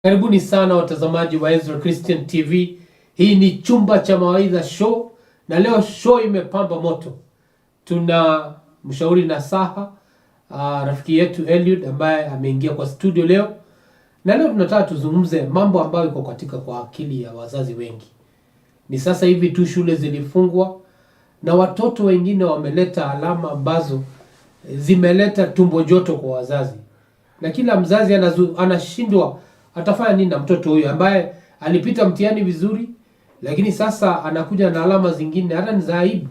Karibuni sana watazamaji wa Ezra Christian TV. Hii ni Chumba cha Mawaidha show, na leo show imepamba moto. Tuna mshauri nasaha rafiki yetu Eliud ambaye ameingia kwa studio leo. Na leo tunataka tuzungumze mambo ambayo iko katika kwa akili ya wazazi wengi. Ni sasa hivi tu shule zilifungwa na watoto wengine wameleta alama ambazo zimeleta tumbo joto kwa wazazi. Na kila mzazi anashindwa atafanya nini na mtoto huyu ambaye alipita mtihani vizuri, lakini sasa anakuja na alama zingine hata ni za aibu.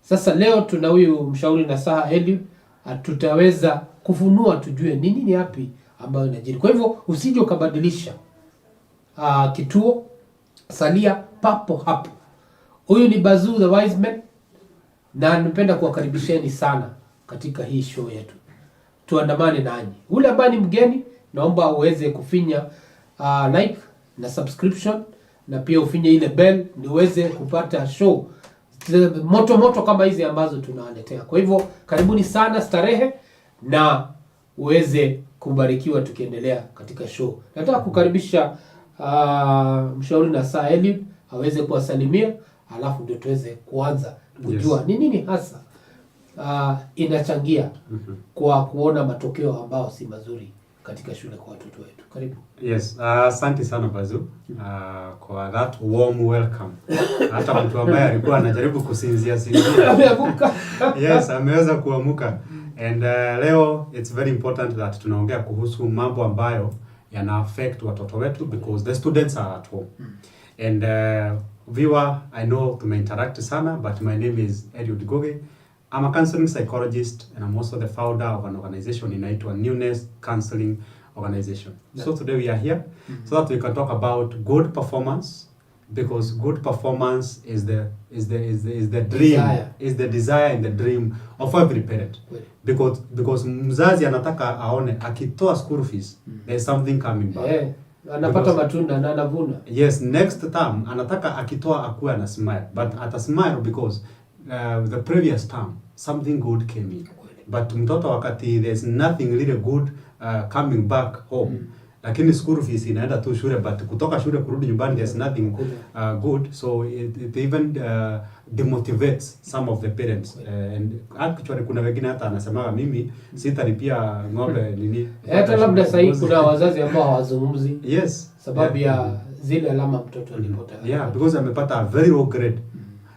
Sasa leo tuna huyu mshauri nasaha Eliud, tutaweza kufunua tujue ni nini hapi ambayo inajiri. Kwa hivyo usije ukabadilisha kituo, salia papo hapo. Huyu ni Bazuu the wise man, na napenda kuwakaribisheni sana katika hii show yetu. Tuandamane nanyi. Ule ambaye ni mgeni, naomba uweze kufinya like na subscription, na pia ufinye ile bell ni uweze kupata show moto kama hizi ambazo tunawaletea. Kwa hivyo karibuni sana, starehe na uweze kubarikiwa tukiendelea katika show. Nataka kukaribisha mshauri nasaha Eliud aweze kuwasalimia, alafu ndio tuweze kuanza kujua ni nini hasa inachangia kwa kuona matokeo ambao si mazuri katika shule kwa watoto wetu. Karibu. Yes, asante sana Bazuu kwa that warm welcome. Hata mtu ambaye alikuwa anajaribu kusinzia ameamuka. Yes, ameweza kuamuka. And leo it's very important that tunaongea kuhusu mambo ambayo yana affect watoto wetu because the students are at home. And viewer, I know tumeinteract sana, but my name is Eliud Goge. I'm a counseling psychologist, and I'm also the founder of an organization inaitwa Newness Counseling Organization. Yeah. So today we are here so that we can talk about good performance, because good performance is the dream, is the desire and the dream of every parent. Because mzazi anataka aone akitoa school fees there's something coming back. Yeah. Anapata matunda na anavuna. Yes, next term anataka akitoa akuwe ana smile, but ata smile because the previous term something good came in. But mtoto wakati there's nothing really good coming back home, lakini school fees inaenda tu shule, but kutoka shule kurudi nyumbani there's nothing good, so it even demotivates some of the parents. And actually kuna wengine hata anasema mimi sitalipia ng'ombe nini. Hata labda sasa kuna wazazi ambao hawazungumzi. Yes, sababu ya zile alama mtoto alipata. Yeah, because amepata a very low grade.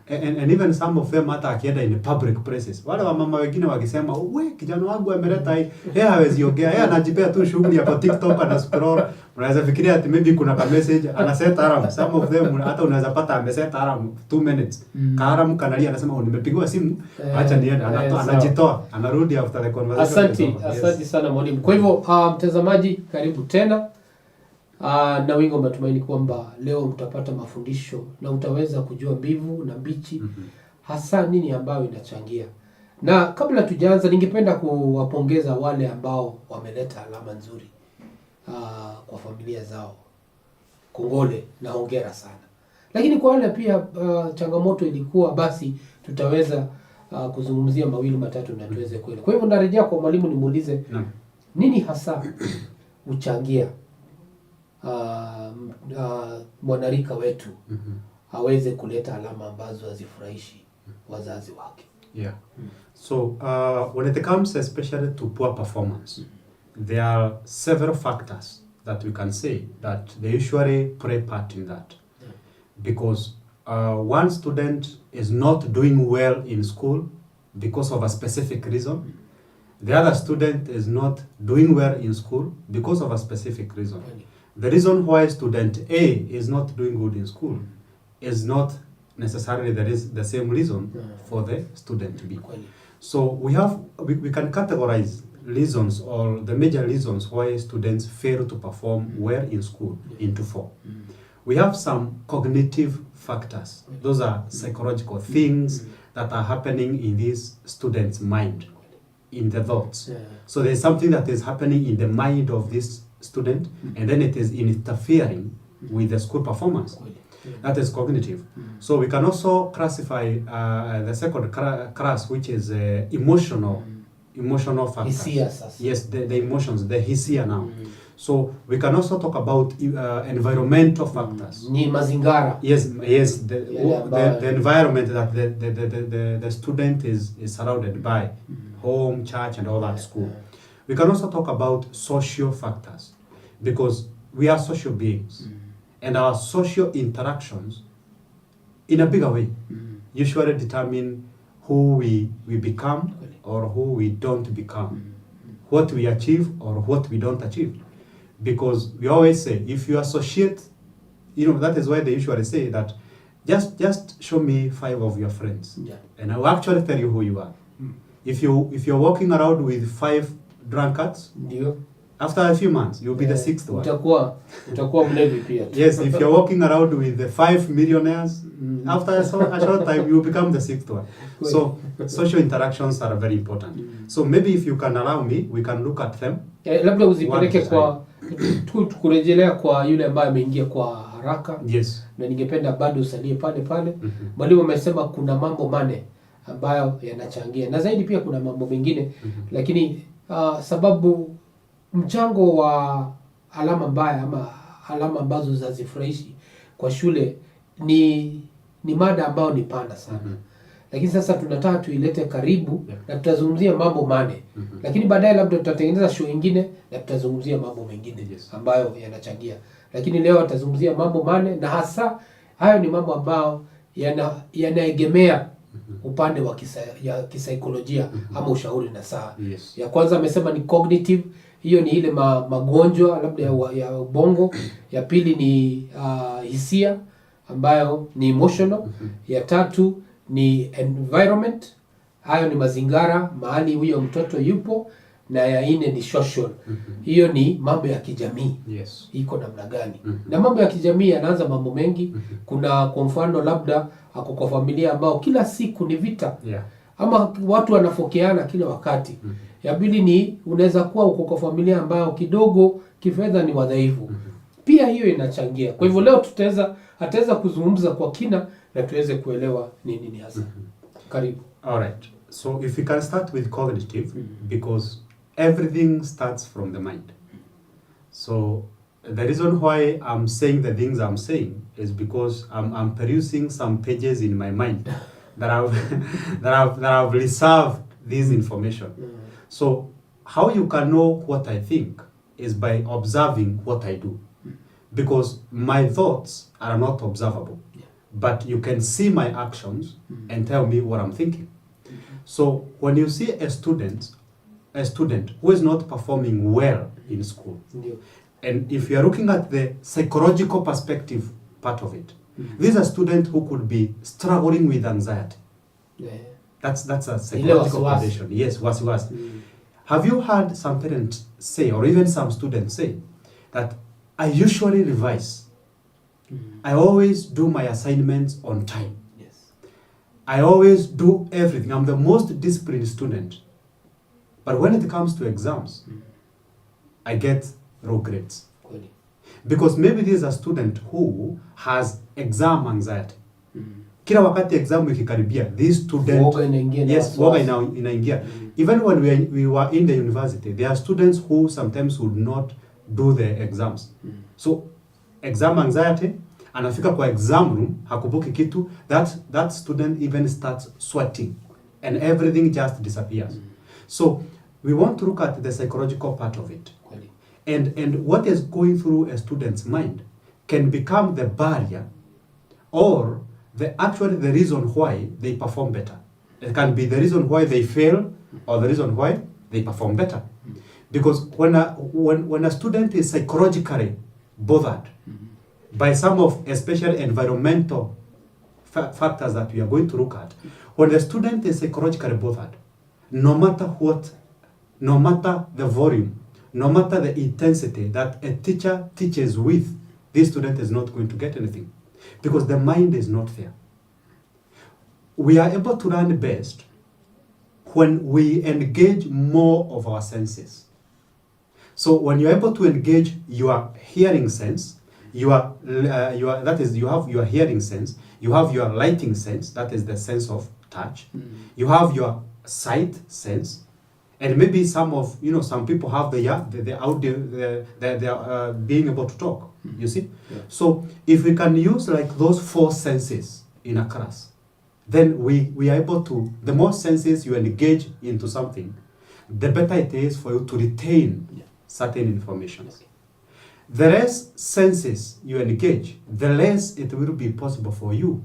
And even some of them hata akienda in public places, wale wa mama wengine wakisema we kijana wangu ameleta hii, yeye hawezi ongea, yeye anajipea tu shughuli hapo TikTok ana scroll. Unaweza fikiria ati maybe kuna ka message ana set alarm. Some of them hata unaweza pata ame set alarm 2 minutes. Alarm kanalia anasema nimepigiwa simu, acha niende, anajitoa, anarudi after the conversation. Asante sana mwalimu. Kwa hivyo mtazamaji, karibu tena. Na wingo matumaini kwamba leo mtapata mafundisho na utaweza kujua mbivu na mbichi hasa nini ambayo inachangia. Na kabla tujaanza, ningependa kuwapongeza wale ambao wameleta alama nzuri kwa familia zao. Kongole na hongera sana. Lakini kwa wale pia changamoto ilikuwa, basi tutaweza kuzungumzia mawili matatu na tuweze kwenda. Kwa hivyo narejea kwa mwalimu nimuulize nini hasa uchangia mwanarika wetu aweze kuleta alama ambazo hazifurahishi wazazi wake. Yeah. So when it comes especially to poor performance, there are several factors that we can say that they usually play part in that. Because one student is not doing well in school because of a specific reason. The other student is not doing well in school because of a specific reason. The reason why student A is not doing good in school is not necessarily the same reason for the student B. So we can categorize reasons, or the major reasons why students fail to perform well in school into 4. We have some cognitive factors. Those are psychological things that are happening in this student's mind, in the thoughts. So there's something that is happening in the mind of this student, and then it is interfering with the school performance. That is cognitive. So we can also classify the second class, which is emotional emotional factors. Hisia sasa. Yes, the emotions, the hisia now. So we can also talk about environmental factors. Ni mazingara. Yes, the environment that the student is surrounded by, home, church, and all that, school. We can also talk about social factors, because we are social beings, and our social interactions, in a bigger way, usually determine who we become or who we don't become, what we achieve or what we don't achieve. Because we always say, if you associate, that is why they usually say that just show me 5 of your friends, and I will actually tell you who you are. If you're walking around with 5 drunkards, after a few months you'll be the 6th one. Utakuwa mlevi pia. Yes, if you're walking around with the 5 millionaires, after a short time you become the 6th one. So social interactions are very important. So maybe if you can allow me, we can look at them. Labda uzipeleke kwa kurejelea kwa yule ambaye ameingia kwa haraka. Yes. Na ningependa bado usalie pale. Mwalimu amesema kuna mambo mane ambayo yanachangia, na zaidi pia kuna mambo mengine, lakini sababu mchango wa alama mbaya ama alama ambazo zazifurahishi kwa shule ni mada ambayo ni pana sana. Lakini sasa tunataka tuilete karibu, na tutazungumzia mambo mane. Lakini baadaye labda tutatengeneza show nyingine na tutazungumzia mambo mengine ambayo yanachangia. Lakini leo tutazungumzia mambo mane, na hasa hayo ni mambo ambayo yanaegemea upande wa kisaikolojia ama ushauri nasaha. Ya kwanza amesema ni cognitive, hiyo ni ile magonjwa labda ya ubongo. Ya pili ni hisia ambayo ni emotional. Ya tatu ni environment, hayo ni mazingara, mahali huyo mtoto yupo. Na ya nne ni social, hiyo ni mambo ya kijamii. Iko namna gani? Na mambo ya kijamii yanaanza mambo mengi. Kuna kwa mfano labda ako kwa familia ambao kila siku ni vita, ama watu wanafokeana kila wakati. Ya pili ni unaweza kuwa uko kwa familia ambao kidogo kifedha ni wadhaifu. Pia hiyo inachangia. Kwa hivyo leo ataweza kuzungumza kwa kina na tuweze kuelewa ni nini hasa. Karibu. All right. So if we can start with cognitive, because everything starts from the mind. So the reason why I'm saying the things I'm saying is because I'm perusing some pages in my mind that I've reserved this information. So how you can know what I think is by observing what I do, because my thoughts are not observable, but you can see my actions and tell me what I'm thinking. So when you see a student who is not performing well in school, and if you are looking at the psychological perspective part of it, this is a student who could be struggling with anxiety. That's a psychological condition. Yes, was. Have you heard some parents say, or even some students say, that I usually revise. I always do my assignments on time. I always do everything. I'm the most disciplined student. But when it comes to exams, I get low grades. Because maybe this is a student who has exam anxiety. Kila wakati exam ikikaribia, this student, woga inaingia. Even when we were in the university, there are students who sometimes would not do the exams. So exam anxiety, anafika kwa exam room, hakubuki kitu, that student even starts sweating and everything just disappears. So we want to look at the psychological part of it. And what is going through a student's mind can become the barrier or actually the reason why they perform better. It can be the reason why they fail or the reason why they perform better. Because when a student is psychologically bothered by some of especially environmental factors that we are going to look at, when the student is psychologically bothered, no matter what, no matter the volume, no matter the intensity that a teacher teaches with, this student is not going to get anything because the mind is not there. We are able to learn best when we engage more of our senses. So when you're able to engage your hearing sense, you have your hearing sense, you have your lighting sense, that is the sense of touch, you have your sight sense, And maybe some people have the audio, the being able to talk. You see? Yeah. So if we can use like those 4 senses in a class, then we are able to, the more senses you engage into something, the better it is for you to retain certain information. Okay. The less senses you engage, the less it will be possible for you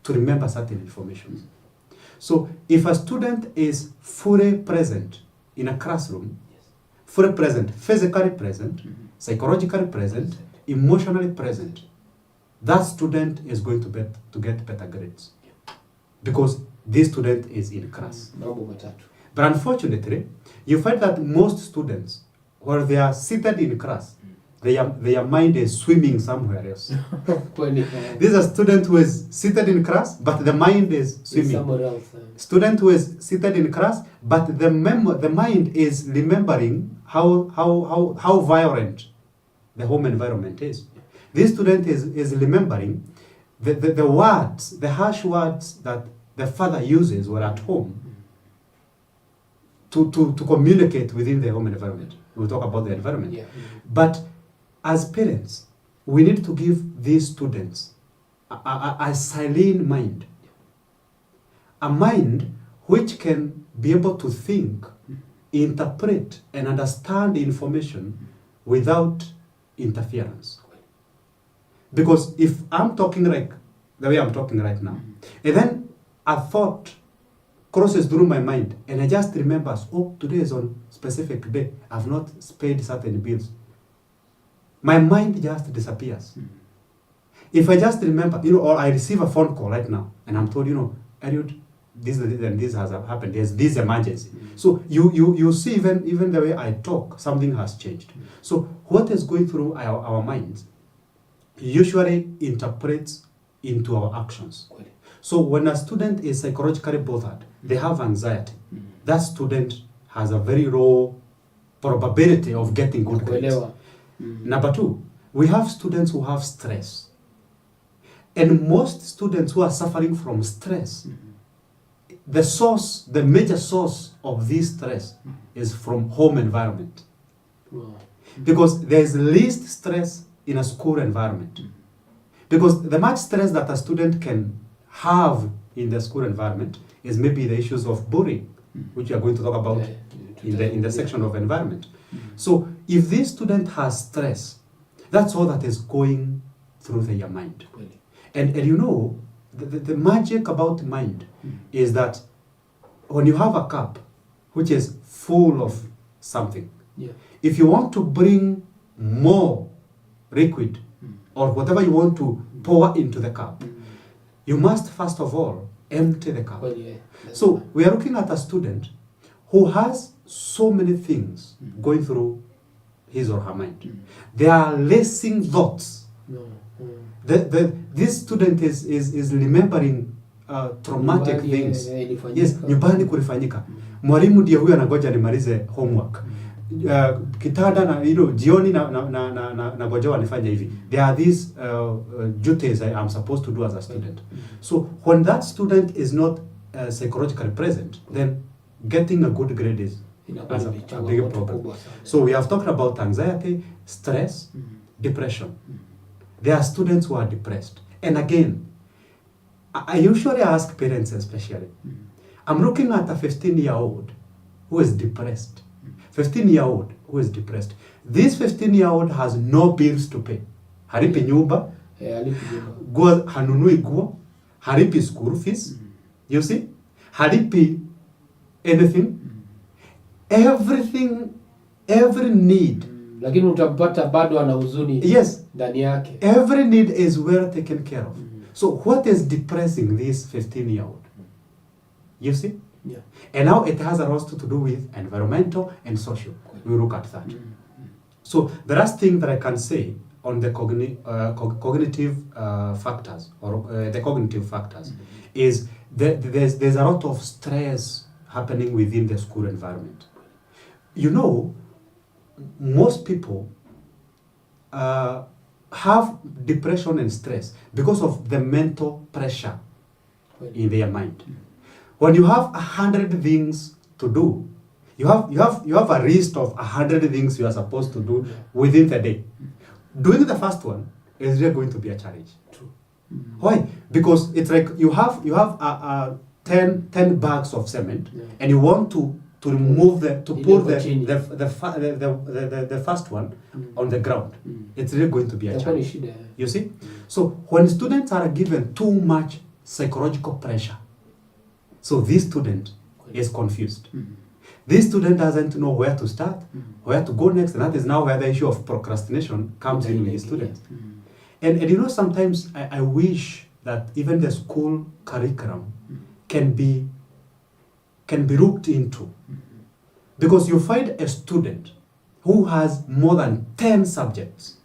to remember certain information. So if a student is fully present in a classroom, fully present, physically present, psychologically present, emotionally present, that student is going to get better grades. Because this student is in class. But unfortunately, you find that most students, while they are seated in class, their mind is swimming somewhere else. This is a student who is seated in class, but the mind is swimming. Somewhere else. Student who is seated in class, but the mind is remembering how violent the home environment is. This student is remembering the words, the harsh words that the father uses while at home to communicate within the home environment. We'll talk about the environment. Yeah. But as parents, we need to give these students a silent mind. A mind which can be able to think, interpret, and understand information without interference. Because if I'm talking like the way I'm talking right now, and then a thought crosses through my mind, and I just remember, oh, today is on specific day, I've not paid certain bills. My mind just disappears. If I just remember, or I receive a phone call right now, and I'm told, Eliud, this and this has happened, there's this emergency. So you see, even the way I talk, something has changed. So what is going through our minds usually interprets into our actions. So when a student is psychologically bothered, they have anxiety, that student has a very low probability of getting good grades. Number 2, we have students who have stress. And most students who are suffering from stress, the major source of this stress is from home environment. Because there is least stress in a school environment. Because the much stress that a student can have in the school environment is maybe the issues of bullying, which we are going to talk about in the section of environment. So if this student has stress, that's all that is going through their mind. And the magic about mind is that when you have a cup which is full of something, if you want to bring more liquid or whatever you want to pour into the cup, you must first of all empty the cup. So we are looking at a student who has so many things going through his or her mind. They are racing thoughts. This student is remembering traumatic things. Yes, nyumbani kulifanyika. Mwalimu ndiye huyu anagoja nimalize homework. Kitanda na jioni na gojewa nifanye hivi. There are these duties I am supposed to do as a student. So when that student is not psychologically present, then getting a good grade is a big problem. So we have talked about anxiety, stress, depression. There are students who are depressed. And again, I usually ask parents especially, I'm looking at a 15-year-old who is depressed. 15-year-old who is depressed. This 15-year-old has no bills to pay. Haripi nyumba, hanunui guo, haripi school fees, you see? Haripi anything. Everything, every need. Lakini utampata bado ana huzuni ndani yake. Every need is well taken care of. So what is depressing this 15-year-old? You see? Yeah. And now it has a lot to do with environmental and social. We look at that. So the last thing that I can say on the cognitive factors or the cognitive factors is that there's a lot of stress happening within the school environment. Most people have depression and stress because of the mental pressure in their mind. When you have 100 things to do, You have a list of 100 things you are supposed to do within the day. Doing the first one is really going to be a challenge. True. Why? Because it's like you have 10 bags of cement, and you want to remove put the first one on the ground. It's really going to be a challenge. You see? So when students are given too much psychological pressure, so this student is confused. This student doesn't know where to start, where to go next, and that is now where the issue of procrastination comes in with the student. And you know, sometimes I wish that even the school curriculum can be looked into. Because you find a student who has more than 10 subjects,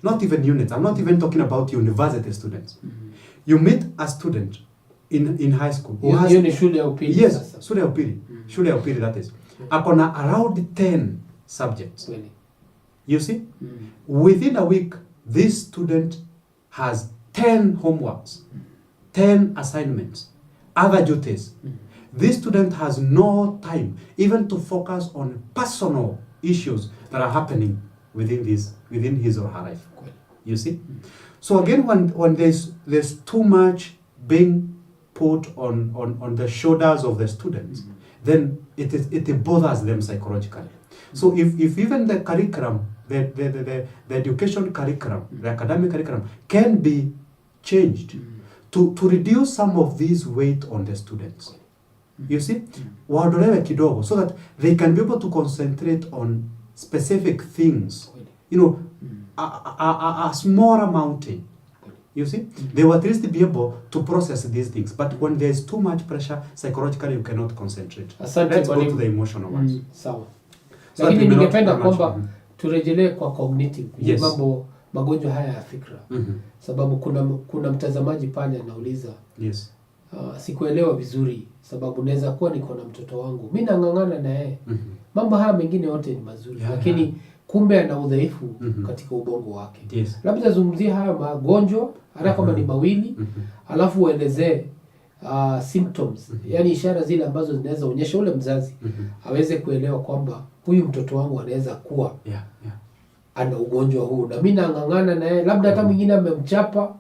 not even units. I'm not even talking about university students. You meet a student in high school who has shule ya upili. Yes, shule ya upili. Shule ya upili, that is. Akona around 10 subjects. Really? You see? Within a week, this student has 10 homeworks, 10 assignments, other duties. This student has no time even to focus on personal issues that are happening within his or her life. You see? So again, when there's too much being put on the shoulders of the students, then it bothers them psychologically. So if even the curriculum, the education curriculum, the academic curriculum can be changed to reduce some of this weight on the students. You see, waondolewe kidogo, so that they can be able to concentrate on specific things. You know, a smaller mountain. You see, they will at least be able to process these things. But when there is too much pressure, psychologically you cannot concentrate. Let's go to the emotional ones. Sawa. Lakini ningependa kwamba turejelee kwa cognitive, mambo magonjwa haya ya fikra. Sababu kuna mtazamaji pale anauliza. Yes. Sikuelewa vizuri sababu naweza kuwa niko na mtoto wangu. Mimi nangangana na yeye. Mambo haya mengine yote ni mazuri, lakini kumbe ana udhaifu katika ubongo wake. Yes. Labda zungumzia haya magonjwa hata kama ni mawili, alafu uelezee symptoms, yani ishara zile ambazo zinaweza onyesha ule mzazi aweze kuelewa kwamba huyu mtoto wangu anaweza kuwa ana ugonjwa huu na mimi nangangana na yeye, labda hata mwingine amemchapa.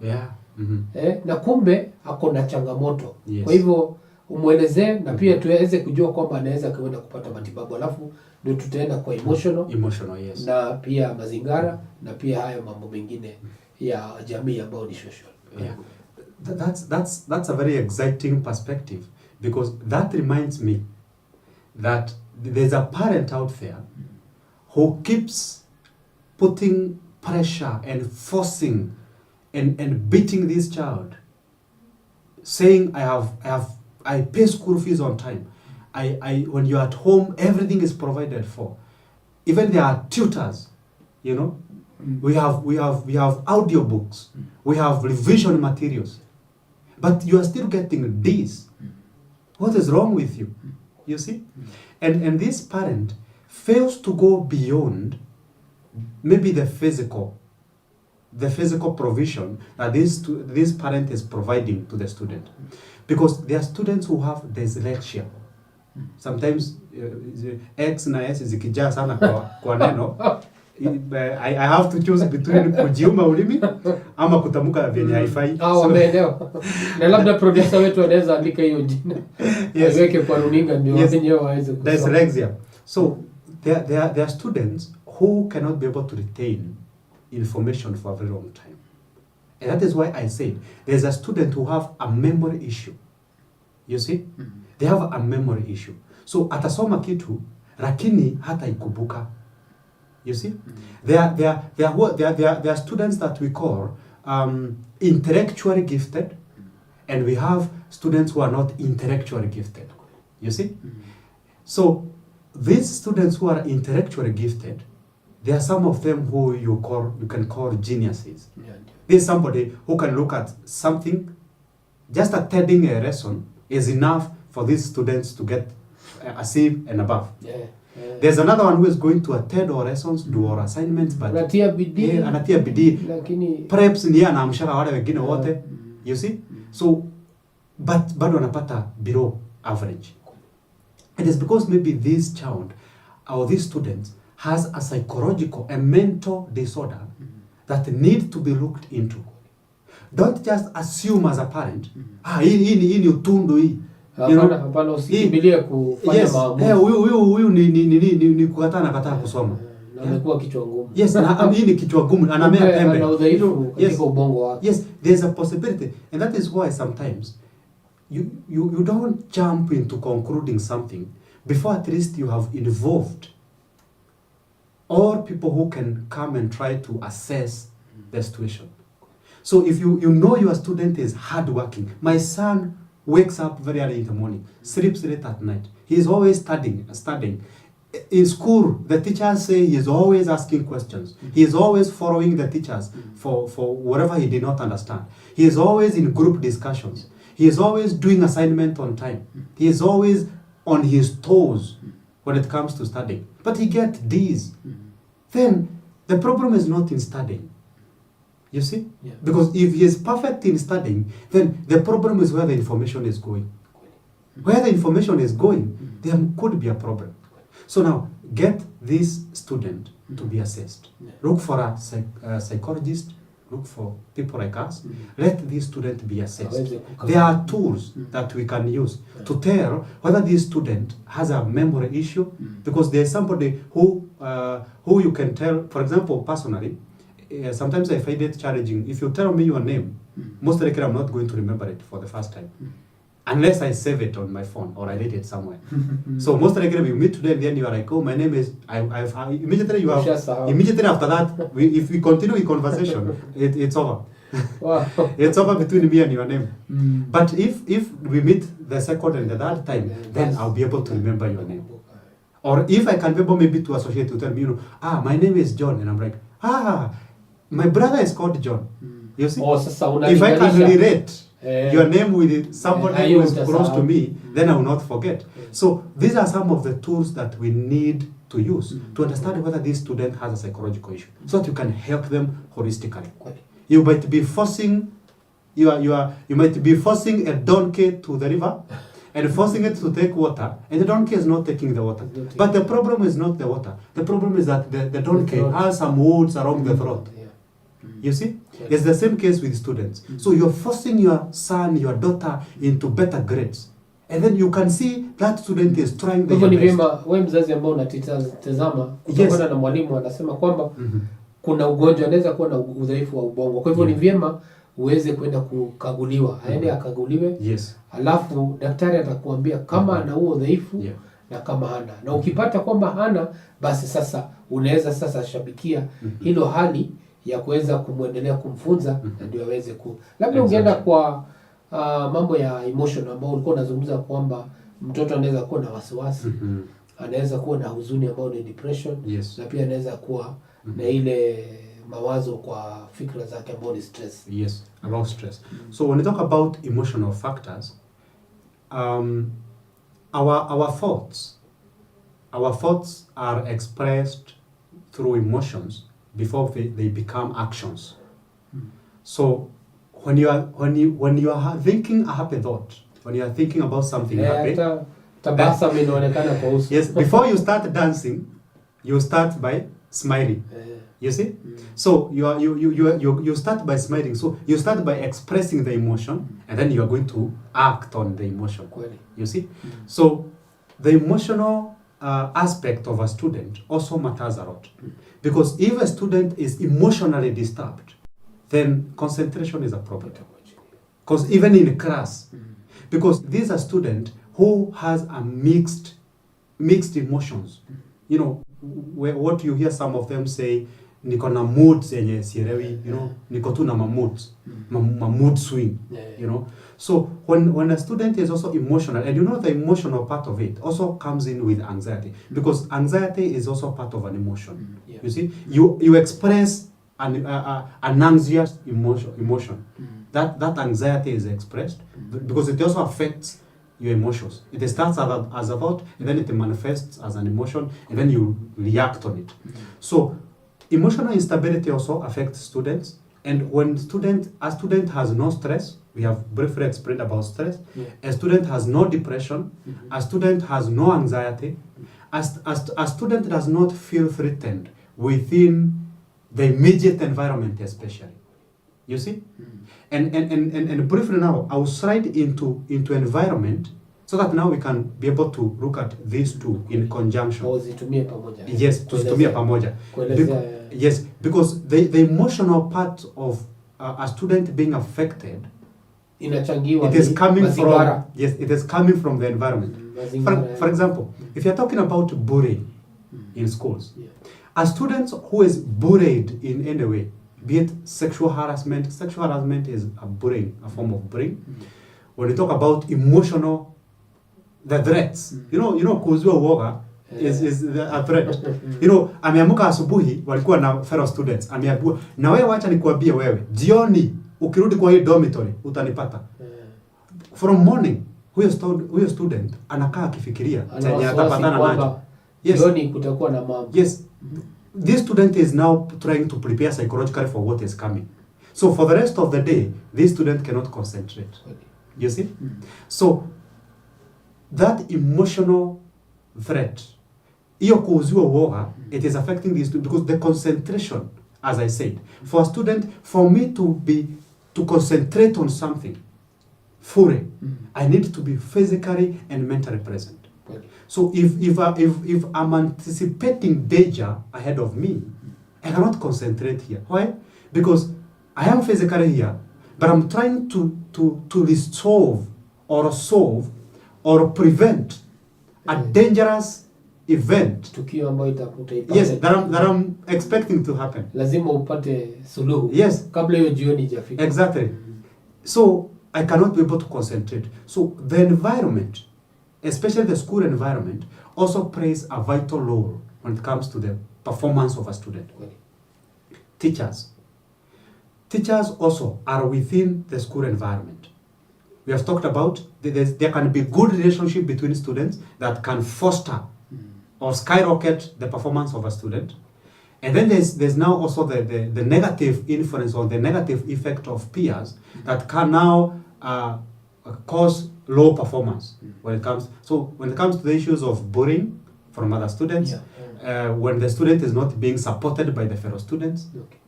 Na kumbe ako na changamoto. Kwa hivyo umuelezee na pia tuweze kujua kwamba anaweza kwenda kupata matibabu, alafu ndio tutaenda kwa emotional, yes. Na pia mazingara na pia haya mambo mengine ya jamii ambayo ni social. That's a very exciting perspective, because that reminds me that there's a parent out there who keeps putting pressure and forcing and beating this child, saying I pay school fees on time. When you're at home, everything is provided for. Even there are tutors, you know. We have audio books. We have revision materials. But you are still getting this. What is wrong with you? You see? And this parent fails to go beyond maybe the physical provision that this parent is providing to the student. Because there are students who have dyslexia. Sometimes X na S zikijaa sana kwa neno, I have to choose between kujiuma ulimi ama kutamka vyenye haifai. Wameelewa. Na labda producer wetu anaweza andika hiyo jina. Yes. Aweke kwa runinga ndio wenyewe waweze kusoma. Dyslexia. So there are students who cannot be able to retain information for a very long time. And that is why I said there's a student who have a memory issue. You see? They have a memory issue. So atasoma kitu lakini hata ikumbuka. You see? There are students that we call intellectually gifted, and we have students who are not intellectually gifted. You see? So these students who are intellectually gifted, there are some of them who you can call geniuses. There's somebody who can look at something, just attending a lesson is enough for these students to get a C and above. There's another one who is going to attend our lessons, do our assignments, but anatia bidii. Lakini perhaps ni anaamshaka wale wengine wote. You see? So but bado anapata below average. It is because maybe this child or this student has a psychological and mental disorder that need to be looked into. Don't just assume as a parent, hii ni utundu hii. Hapana, usikimbilie kufanya maamuzi. Huyu ni kataa kusoma. Na amekuwa kichwa ngumu. Yes, na hii ni kichwa ngumu, anamea pembe. Ana udhaifu katika ubongo wake. Yes, there's a possibility, and that is why sometimes you don't jump into concluding something before at least you have involved all people who can come and try to assess the situation. So if you know your student is hardworking, my son wakes up very early in the morning, sleeps late at night. He is always studying. In school, the teachers say he is always asking questions. He is always following the teachers for whatever he did not understand. He is always in group discussions. He is always doing assignment on time. He is always on his toes when it comes to studying. But he gets D's. Then the problem is not in studying. You see? Yeah. Because if he is perfect in studying, then the problem is where the information is going. Where the information is going, there could be a problem. So now, get this student to be assessed. Yeah. Look for a psychologist, look for people like us. Let this student be assessed. There are tools that we can use to tell whether this student has a memory issue, because there's somebody who you can tell, for example, personally, sometimes I find it challenging. If you tell me your name, most likely I'm not going to remember it for the first time. Unless I save it on my phone or I read it somewhere. So most likely we meet today and then you are like, oh, my name is, immediately immediately after that, if we continue the conversation, it's over. Wow. It's over between me and your name. But if we meet the second and the third time, then I'll be able to remember your name. Or if I can be able maybe to associate, to tell me, my name is John, and I'm like, my brother is called John. You see? If I can relate your name with somebody who is close to me, then I will not forget. So these are some of the tools that we need to use to understand whether this student has a psychological issue, so that you can help them holistically. You might be forcing you might be forcing a donkey to the river and forcing it to take water, and the donkey is not taking the water. But the problem is not the water. The problem is that the donkey has some wounds along the throat. You see? It's the same case with students. So you're forcing your son, your daughter into better grades. And then you can see that student is trying the best. Wewe mzazi ambao unatazama kutokana na mwalimu anasema kwamba kuna ugonjwa, anaweza kuwa na udhaifu wa ubongo. Kwa hivyo ni vyema uweze kwenda kukaguliwa. Aende akaguliwe. Yes. Alafu daktari atakuambia kama ana huo udhaifu na kama hana. Na ukipata kwamba hana, basi sasa unaweza sasa shabikia hilo hali ya kuweza kumwendelea kumfunza na ndio aweze labda ungeenda kwa mambo ya emotion ambao ulikuwa unazungumza kwamba mtoto anaweza kuwa na wasiwasi, anaweza kuwa na huzuni ambao ni depression, na pia anaweza kuwa na ile mawazo kwa fikra zake ambao ni stress. Yes, about stress. So when we talk about emotional factors, our thoughts are expressed through emotions before they become actions. So when you are thinking a happy thought, when you are thinking about something happy, yes, before you start dancing, you start by smiling. You see? So you start by smiling. So you start by expressing the emotion, and then you are going to act on the emotion. You see? So the emotional aspect of a student also matters a lot. Because if a student is emotionally disturbed, then concentration is a problem. Because even in class, because this is a student who has a mixed emotions. You know, what you hear some of them say, niko na moods yenye sielewi, niko tu na moods, mood swing, So when a student is also emotional, and the emotional part of it also comes in with anxiety, because anxiety is also part of an emotion. You see, you express an anxious emotion. That anxiety is expressed because it also affects your emotions. It starts as a thought, and then it manifests as an emotion, and then you react on it. So emotional instability also affects students, And when a student has no stress, we have briefly explained about stress. Yeah. A student has no depression. A student has no anxiety. A student does not feel threatened within the immediate environment, especially. You see? And briefly now, I will slide into environment so that now we can be able to look at these two in conjunction. Zitumie pamoja. Yes, tuzitumie pamoja. Yes, because the emotional part of a student being affected, inachangiwa, it is coming mazingara. from, yes, it is coming from the environment. For example, if you're talking about bullying in schools, a student who is bullied in any way, be it sexual harassment is a bullying, a form of bullying. When you talk about emotional, the threats, you know, kuzuia uoga is a threat. You know, ameamuka asubuhi walikuwa na fellow students, ameambiwa na wewe wacha nikuambie wewe, jioni ukirudi kwa hii dormitory utanipata. From morning, huyo student anakaa akifikiria chenye atapatana nacho. Yes. Jioni kutakuwa na mambo. Yes. This student is now trying to prepare psychologically for what is coming. So for the rest of the day, this student cannot concentrate. You see? So that emotional threat, iyo kuuziwa uoga, it is affecting these students because the concentration, as I said, for a student, for me to concentrate on something fully, I need to be physically and mentally present. So if I'm anticipating danger ahead of me, I cannot concentrate here. Why? Because I am physically here, but I'm trying to resolve or solve or prevent a dangerous event. Tukio ambayo itaipata. Yes, that I'm expecting to happen. Lazima upate suluhu. Yes. Kabla hiyo jioni ijafika. Exactly. So I cannot be able to concentrate. So the environment, especially the school environment, also plays a vital role when it comes to the performance of a student. Teachers also are within the school environment. We have talked about there can be good relationship between students that can foster or skyrocket the performance of a student. And then there's now also the negative influence or the negative effect of peers that can now cause low performance when it comes to the issues of bullying from other students, when the student is not being supported by the fellow students.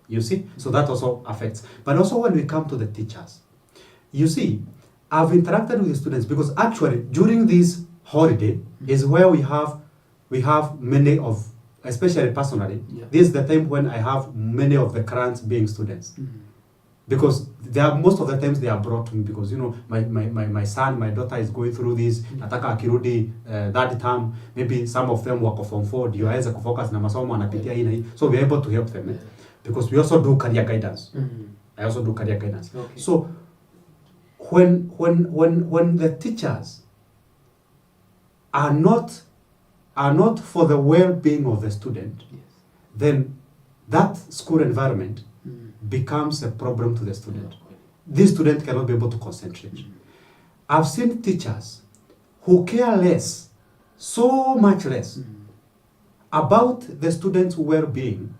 You see, so that also affects. But also when we come to the teachers, you see, I've interacted with the students because actually during this holiday is where we have many of, especially personally, this is the time when I have many of the clients being students. Because most of the times they are brought to me because, you know, my son, my daughter is going through this, nataka akirudi that term, maybe some of them wako form 4, ndio aweze kufocus na masomo anapitia hii na hii. So we are able to help them. Because we also do career guidance. I also do career guidance. Okay. So when the teachers are not for the well-being of the student, then that school environment becomes a problem to the student. This student cannot be able to concentrate. I've seen teachers who care less, so much less, about the student's well-being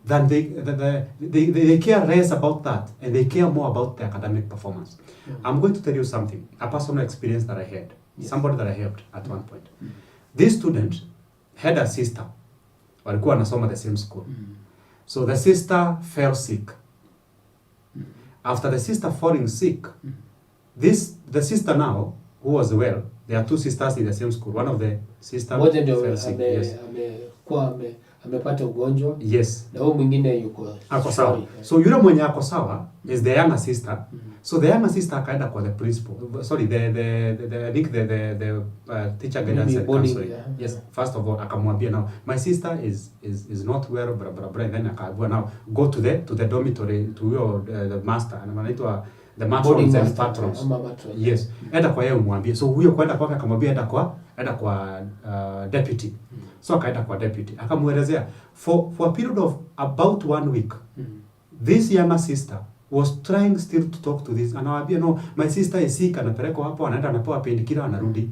than they care less about that, and they care more about the academic performance. I'm going to tell you something, a personal experience that I had, somebody that I helped at one point. This student had a sister, walikuwa wanasoma the same school. So the sister fell sick. After the sister falling sick, the sister now, who was well, there are two sisters in the same school. One of the sisters fell sick. Yes. Amepata ugonjwa. Yes. Na huyo mwingine yuko sawa. So yule mwenye ako sawa is the younger sister. So the younger sister akaenda kwa the principal. Sorry, I think the teacher guidance and counseling. Yes. First of all, akamwambia now, my sister is not well, blah blah blah. Then akaambiwa now go to the dormitory to your the master, and anaitwa the matrons and patrons. Yes. Enda kwa yeye umwambie. So huyo kwenda kwake akamwambia enda kwa deputy. So akaenda kwa deputy. Akamuelezea for a period of about 1 week. This younger sister was trying still to talk to this. Anawaambia no, my sister is sick, anapelekwa hapo, anaenda anapewa painkiller, anarudi.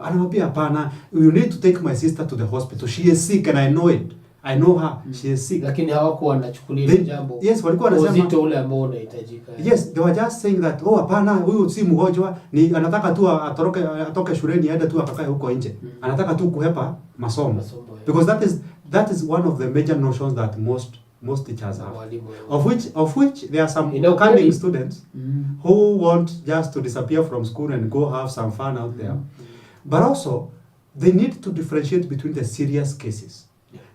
Anawaambia hapana, you need to take my sister to the hospital. She is sick and I know it. I know her, she is sick. Lakini hawakuwa wanachukulia jambo. Yes, walikuwa wanasema uzito ule ambao unahitajika. Yes, they were just saying that hapana, huyu si mgonjwa, ni anataka tu atoke shuleni aende tu akakae huko nje. Anataka tu kuhepa masomo. Because that is one of the major notions that most teachers have. Of which there are some cunning students who want just to disappear from school and go have some fun out there. But also they need to differentiate between the serious cases.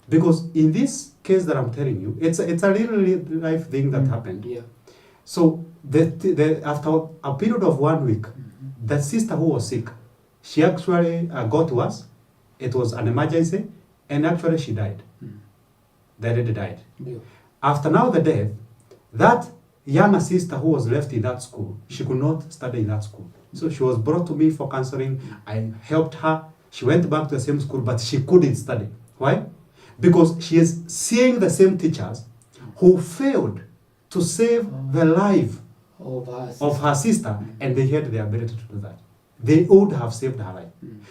Because in this case that I'm telling you, it's a real life thing that happened. Yeah. So after a period of 1 week, the sister who was sick, she actually got to us. It was an emergency, and actually she died. The lady died. Yeah. After now the death, that younger sister who was left in that school, she could not study in that school. So she was brought to me for counseling. I helped her. She went back to the same school, but she couldn't study. Why? Because she is seeing the same teachers who failed to save the life of her sister, and they had the ability to do that. They would have saved her life.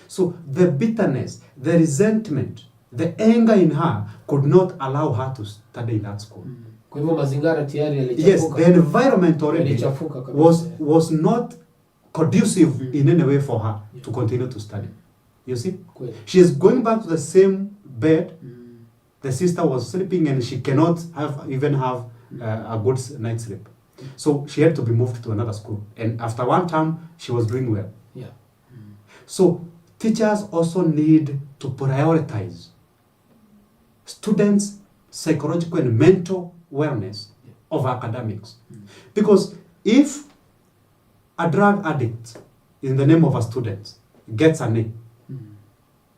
So the bitterness, the resentment, the anger in her could not allow her to study in that school. Yes, the environment already was not conducive in any way for her to continue to study. You see? She is going back to the same bed. The sister was sleeping and she cannot even have a good night's sleep. So she had to be moved to another school. And after 1 term, she was doing well. Yeah. So teachers also need to prioritize students' psychological and mental wellness of academics. Because if a drug addict in the name of a student gets an A,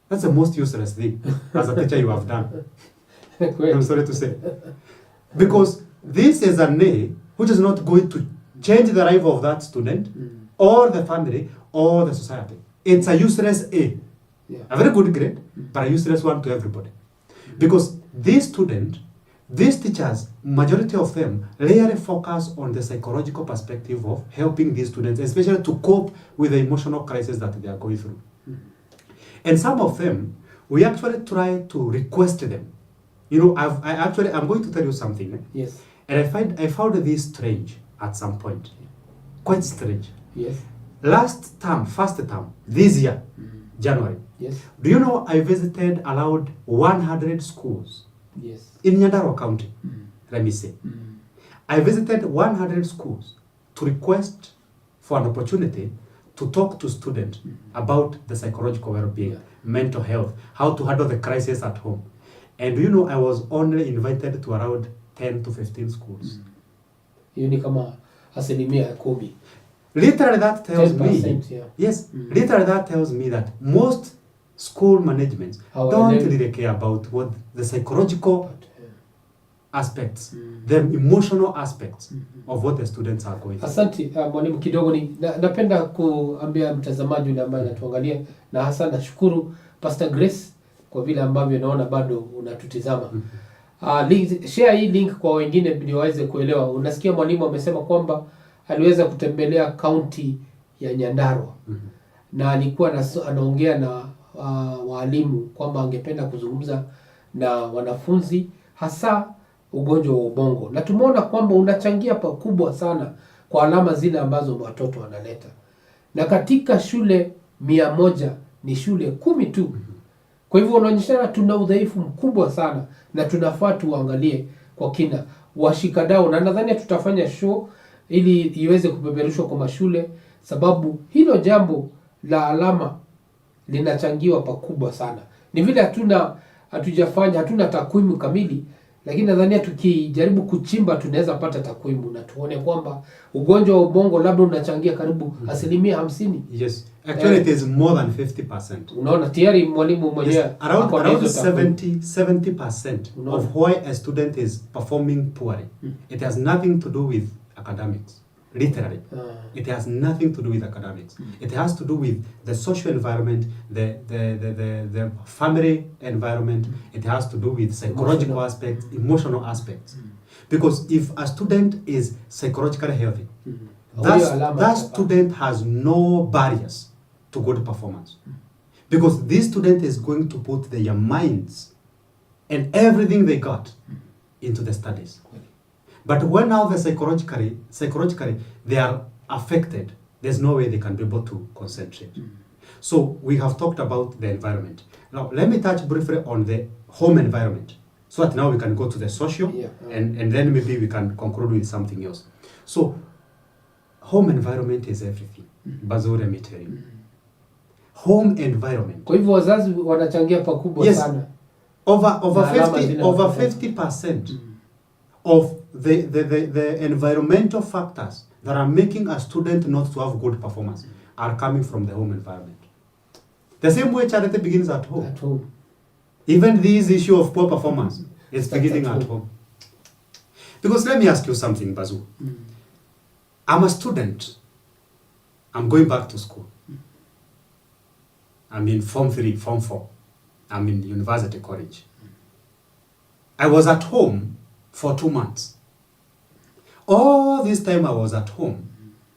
that's the most useless thing as a teacher you have done. I'm sorry to say. Because this is an A which is not going to change the life of that student or the family or the society. It's a useless A. Yeah. A very good grade, but a useless one to everybody. Because this student, these teachers, majority of them, rarely focus on the psychological perspective of helping these students, especially to cope with the emotional crisis that they are going through. And some of them, we actually try to request them. You know, I'm going to tell you something. Yes. And I found this strange at some point. Quite strange. Yes. Last term, first term, this year, January. Yes. Do you know I visited around 100 schools? Yes. In Nyandarua County, let me say. I visited 100 schools to request for an opportunity to talk to students about the psychological well-being, mental health, how to handle the crisis at home. And you know, I was only invited to around 10 to 15 schools. Hiyo kama asilimia 10. Literally that tells me, yes, literally that tells me that most school managements don't really care about what the psychological aspects, the emotional aspects of what the students are going through. Asante mwalimu, kidogo napenda kuambia mtazamaji yule ambaye anatuangalia, na hasa nashukuru Pastor Grace kwa vile ambavyo naona bado unatutizama. Share hii link kwa wengine ndio waweze kuelewa. Unasikia mwalimu amesema kwamba aliweza kutembelea kaunti ya Nyandarua na alikuwa anaongea na walimu kwamba angependa kuzungumza na wanafunzi hasa ugonjwa wa ubongo, na tumeona kwamba unachangia pakubwa sana kwa alama zile ambazo watoto wanaleta, na katika shule 100 ni shule 10 tu. Kwa hivyo unaonyeshana tuna udhaifu mkubwa sana na tunafaa tuangalie kwa kina washikadau, na nadhani tutafanya show ili iweze kupeperushwa kwa mashule, sababu hilo jambo la alama linachangiwa pakubwa sana. Ni vile hatuna takwimu kamili, lakini nadhani tukijaribu kuchimba tunaweza pata takwimu na tuone kwamba ugonjwa wa ubongo labda unachangia karibu asilimia 50. Yes. Actually it is more than 50%. Unaona tayari mwalimu mwenyewe around 70% of why a student is performing poorly. It has nothing to do with academics. Literally. It has nothing to do with academics. It has to do with the social environment, the family environment. It has to do with psychological aspects, emotional aspects. Because if a student is psychologically healthy, that student has no barriers to good performance. Because this student is going to put their minds and everything they got into the studies. But when now the psychologically they are affected, there's no way they can be able to concentrate. So we have talked about the environment. Now let me touch briefly on the home environment, so that now we can go to the social, and then maybe we can conclude with something else. So home environment is everything. Bazoo, let me tell you. Home environment. Kwa hivyo wazazi wanachangia pakubwa sana. Over 50% of the environmental factors that are making a student not to have good performance are coming from the home environment. The same way charity begins at home. At home. Even this issue of poor performance is beginning at home. Because let me ask you something, Bazoo. I'm a student. I'm going back to school. I'm in Form 3, Form 4. I'm in university college. I was at home for 2 months. All this time I was at home,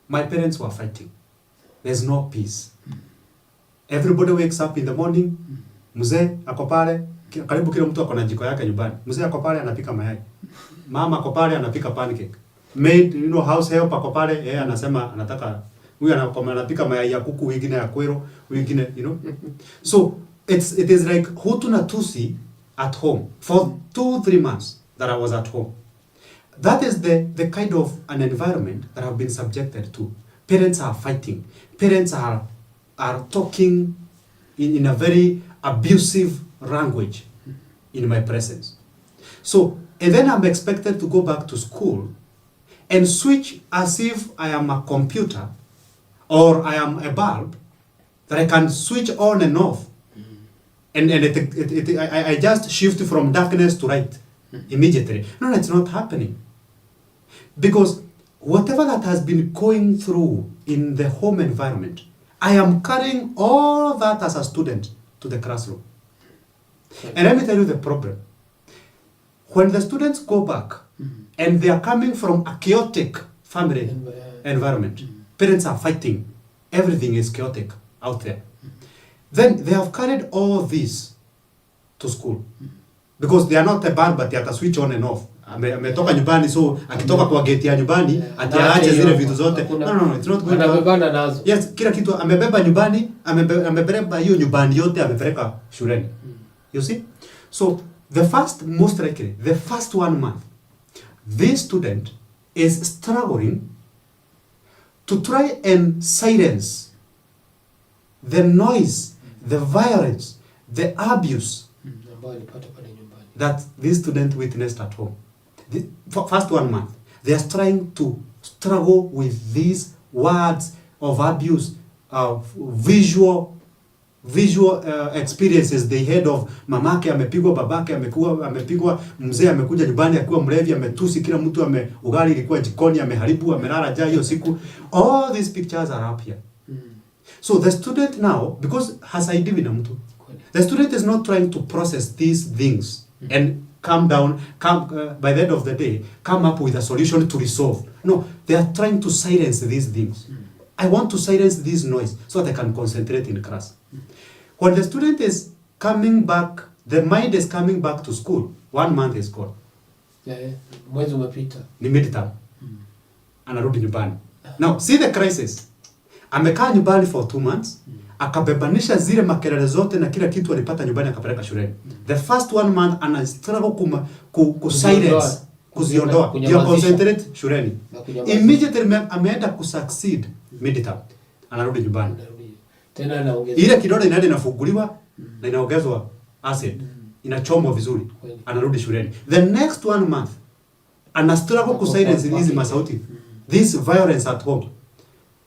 my parents were fighting. There's no peace. Everybody wakes up in the morning, mzee ako pale, karibu kila mtu ako na jiko yake nyumbani. Mzee ako pale anapika mayai. Mama ako pale anapika pancake. Maid, house help ako pale, yeye anasema anataka huyu anapika mayai ya kuku, wengine ya kwero, wengine, So it is like hutu na tusi at home for 2-3 months that I was at home. That is the kind of an environment that I've been subjected to. Parents are fighting. Parents are talking in a very abusive language in my presence. So, and then I'm expected to go back to school and switch as if I am a computer or I am a bulb that I can switch on and off. And I just shift from darkness to light immediately. No, it's not happening. Because whatever that has been going through in the home environment, I am carrying all that as a student to the classroom. And let me tell you the problem. When the students go back and they are coming from a chaotic family environment, parents are fighting, everything is chaotic out there. Then they have carried all this to school. Because they are not a band, but they have to switch on and off. Ametoka nyumbani, so akitoka kwa gate ya nyumbani atiaache zile vitu zote. No, it's not going to. Yes, kila kitu amebeba nyumbani, amebeba hiyo nyumbani yote amepeleka shuleni. You see? So most likely, the first 1 month, this student is struggling to try and silence the noise, the violence, the abuse that this student witnessed at home. The first 1 month, they are trying to struggle with these words of abuse, visual experiences they had of mamake amepigwa, babake amepigwa, mzee amekuja nyumbani akiwa mlevi, ametusi kila mtu, ugali ilikuwa jikoni, ameharibu, amelala njaa hiyo siku. All these pictures are up here. So the student now, because hasaidiwi na mtu, the student is not trying to process these things and calm down, by the end of the day, come up with a solution to resolve. No, they are trying to silence these things. I want to silence this noise so that I can concentrate in class. When the student is coming back, the mind is coming back to school, 1 month is gone. Mwezi umepita. Ni midterm. Anarudi nyumbani. Now, see the crisis. Amekaa nyumbani for 2 months. Akabebanisha zile makelele zote na kila kitu alipata nyumbani akapeleka shuleni. The first 1 month ana struggle silence, kuziondoa, ndio concentrate shuleni. Immediately ameenda kusucceed midterm. Anarudi nyumbani. Tena anaongezwa. Ile kidole inaenda inafunguliwa na inaongezwa acid. Inachomwa vizuri. Anarudi shuleni. The next 1 month ana struggle kusilence hizi masauti. This violence at home.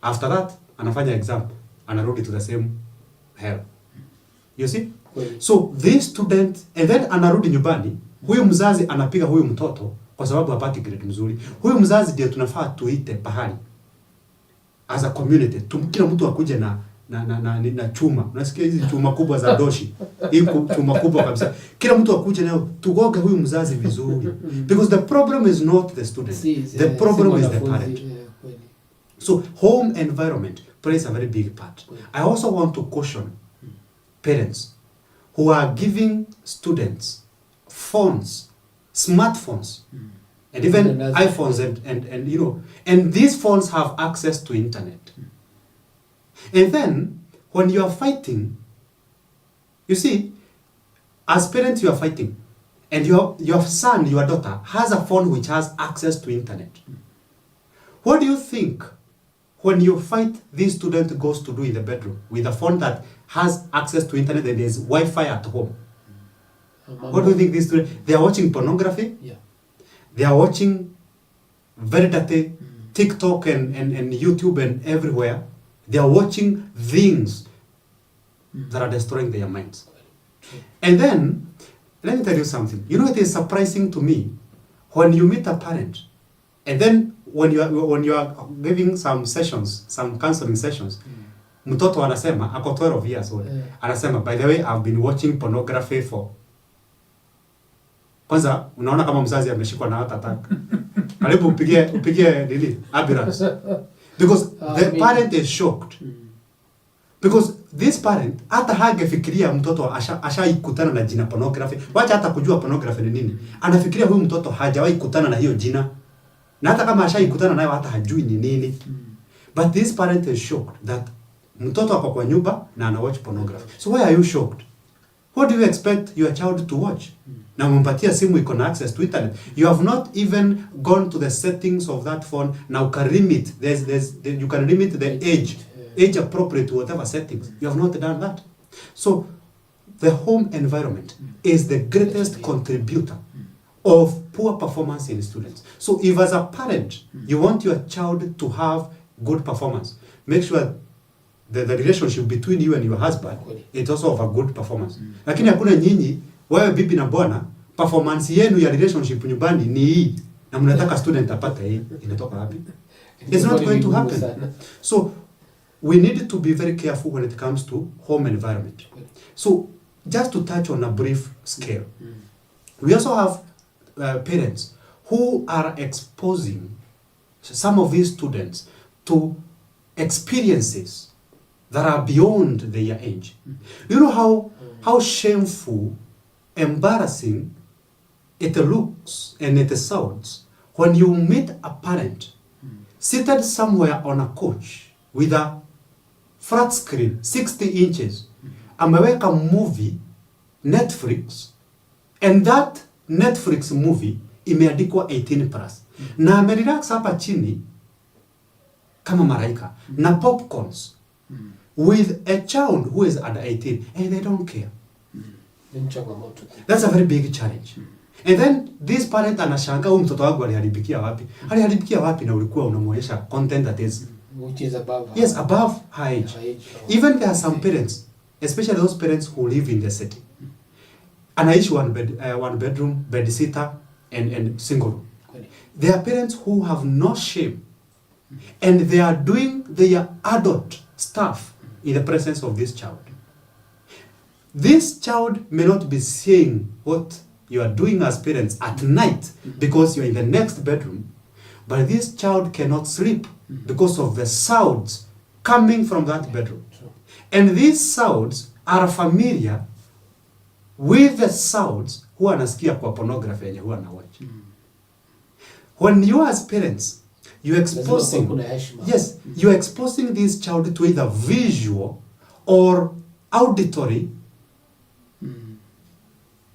After that anafanya exam. Anarudi to the same hell. You see? So this student, and then anarudi nyumbani, huyu mzazi anapiga huyu mtoto kwa sababu hapati grade nzuri. Huyu mzazi ndio tunafaa tuite pahali as a community. Kila mtu akuje na chuma. Unasikia hizi chuma kubwa za doshi. Hii chuma kubwa kabisa. Kila mtu akuje nayo tugoge huyu mzazi vizuri. Because the problem is not the student. The problem is the parent. So home environment plays a very big part. I also want to caution parents who are giving students phones, smartphones, and even iPhones and you know, and these phones have access to internet. And then when you are fighting, you see, as parents you are fighting, and your son, your daughter has a phone which has access to internet. What do you think when you fight this student goes to do in the bedroom with a phone that has access to internet and there's Wi-Fi at home? What do you think these students, they are watching pornography? Yeah. They are watching very dirty TikTok and YouTube and everywhere. They are watching things that are destroying their minds. And then, let me tell you something. You know, it is surprising to me when you meet a parent, and then when you are giving some sessions, some counseling sessions, mtoto anasema, ako 12 years old, anasema, by the way, I've been watching pornography for. Kwanza, unaona kama mzazi ameshikwa na hata attack. Karibu upige nini? Ambulance. Because the parent is shocked. Because this parent hata hagefikiria mtoto ashaikutana na jina pornography. Wacha hata kujua pornography ni nini. Anafikiria huyu mtoto hajawahi kutana na hiyo jina. Na hata kama ashaikutana nayo hata hajui ni nini. But this parent is shocked that mtoto ako kwa nyumba na ana watch pornography. So why are you shocked? What do you expect your child to watch? Na umpatia simu iko na access to internet. You have not even gone to the settings of that phone. Now you can limit. You can limit the age appropriate to whatever settings. You have not done that. So the home environment is the greatest contributor of poor performance in students. So if as a parent you want your child to have good performance, make sure the relationship between you and your husband is also of a good performance. Lakini hakuna nyinyi wewe bibi na bwana performance yenu ya relationship nyumbani ni hii na mnataka student apate hii, inatoka wapi? It's not going to happen. So we need to be very careful when it comes to home environment. So just to touch on a brief scale, we also have parents who are exposing some of these students to experiences that are beyond their age. You know how shameful, embarrassing it looks and it sounds when you meet a parent seated somewhere on a couch with a flat screen 60 inches, ameweka movie Netflix, and that Netflix movie imeandikwa 18+, na amerelax hapa chini kama maraika na popcorns with a child who is under 18 and they don't care. That's a very big challenge. And then this parent anashanga huyu mtoto wangu aliharibikia wapi? Aliharibikia wapi na ulikuwa unamuonyesha content that is which is above her. Yes, above her age. Even there are some parents, especially those parents who live in the city. Anaishi one bedroom, bed sitter and single room. There are parents who have no shame and they are doing their adult stuff in the presence of this child. This child may not be seeing what you are doing as parents at night because you are in the next bedroom, but this child cannot sleep because of the sounds coming from that bedroom. And these sounds are familiar with the sounds who anasikia kwa pornography yenye huwa anawatch. When you as parents, you're exposing this child to either visual or auditory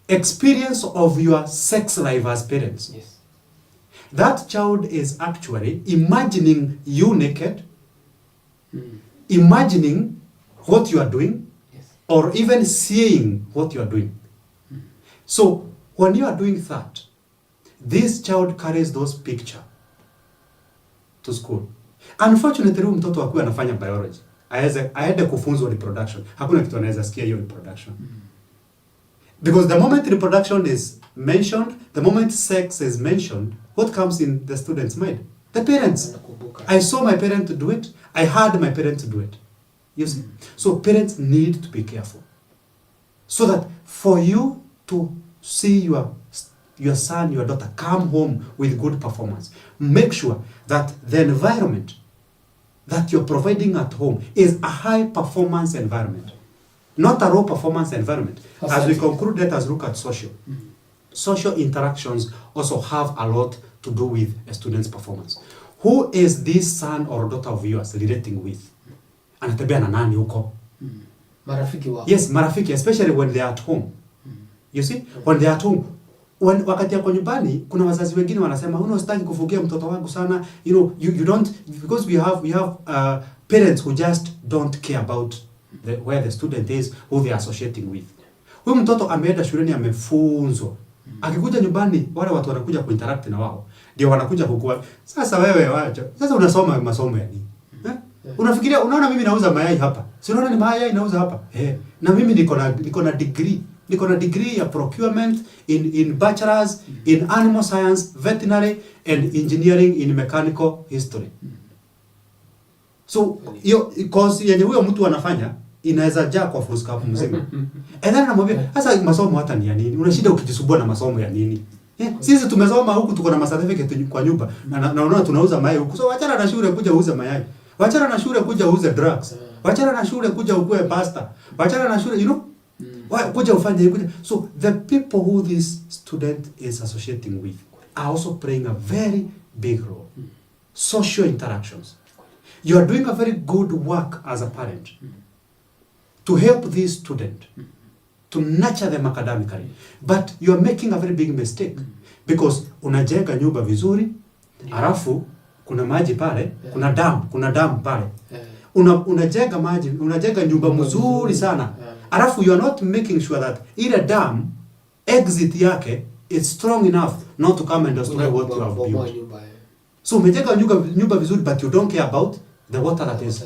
experience of your sex life as parents. Yes. That child is actually imagining you naked, imagining what you are doing, or even seeing what you are doing. So when you are doing that, this child carries those pictures to school. Unfortunately, huyu mtoto akiwa anafanya biology, aende kufunzwa reproduction. Hakuna kitu anaweza sikia hiyo reproduction. Because the moment reproduction is mentioned, the moment sex is mentioned, what comes in the student's mind? The parents. I saw my parent do it. I heard my parent do it. You see? So parents need to be careful. So that for you to see your son, your daughter come home with good performance, make sure that the environment that you're providing at home is a high performance environment. Not a low performance environment. As we conclude, let us look at social. social interactions also have a lot to do with a student's performance. Who is this son or daughter of yours relating with? Anatembea na nani huko? Marafiki wao. Yes, marafiki, especially when they are at home. You see, when they are at home, wakati yako nyumbani, kuna wazazi wengine wanasema, sitaki kufugia mtoto wangu sana, you don't, because we have parents who just don't care about where the student is, who they are associating with. Huyu mtoto ameenda shuleni amefunzwa. Akikuja nyumbani, wale watu wanakuja kuinteract na wao. Ndio wanakuja kukua. Sasa wewe wacha. Sasa unasoma masomo ya nini? Unafikiria unaona mimi nauza mayai hapa. Si unaona ni mayai nauza hapa? Na mimi niko na degree. Niko na degree ya procurement in bachelor's in animal science, veterinary and engineering in mechanical history. So hiyo course yenye huyo mtu anafanya inaweza jaa kwa full scope mzima. And then namwambia, sasa masomo hata ni ya nini? Unashinda ukijisumbua na masomo ya nini? Sisi tumesoma huku tuko na certificate kwa nyumba na unaona tunauza mayai huku. So wachana na shule kuja uuze mayai. Wachana na shule kuja uuze drugs. Wachana na shule kuja ukue pasta. Wachana na shule, kuja ufanye kuja. So the people who this student is associating with are also playing a very big role. Social interactions. You are doing a very good work as a parent to help this student, to nurture them academically. But you are making a very big mistake because unajenga nyumba vizuri, alafu kuna maji pale, kuna damu pale. Unajenga nyumba mzuri sana. Alafu you are not making sure that ile dam exit yake is strong enough not to come and destroy what you have built. So umejenga nyumba vizuri but you don't care about the water that is.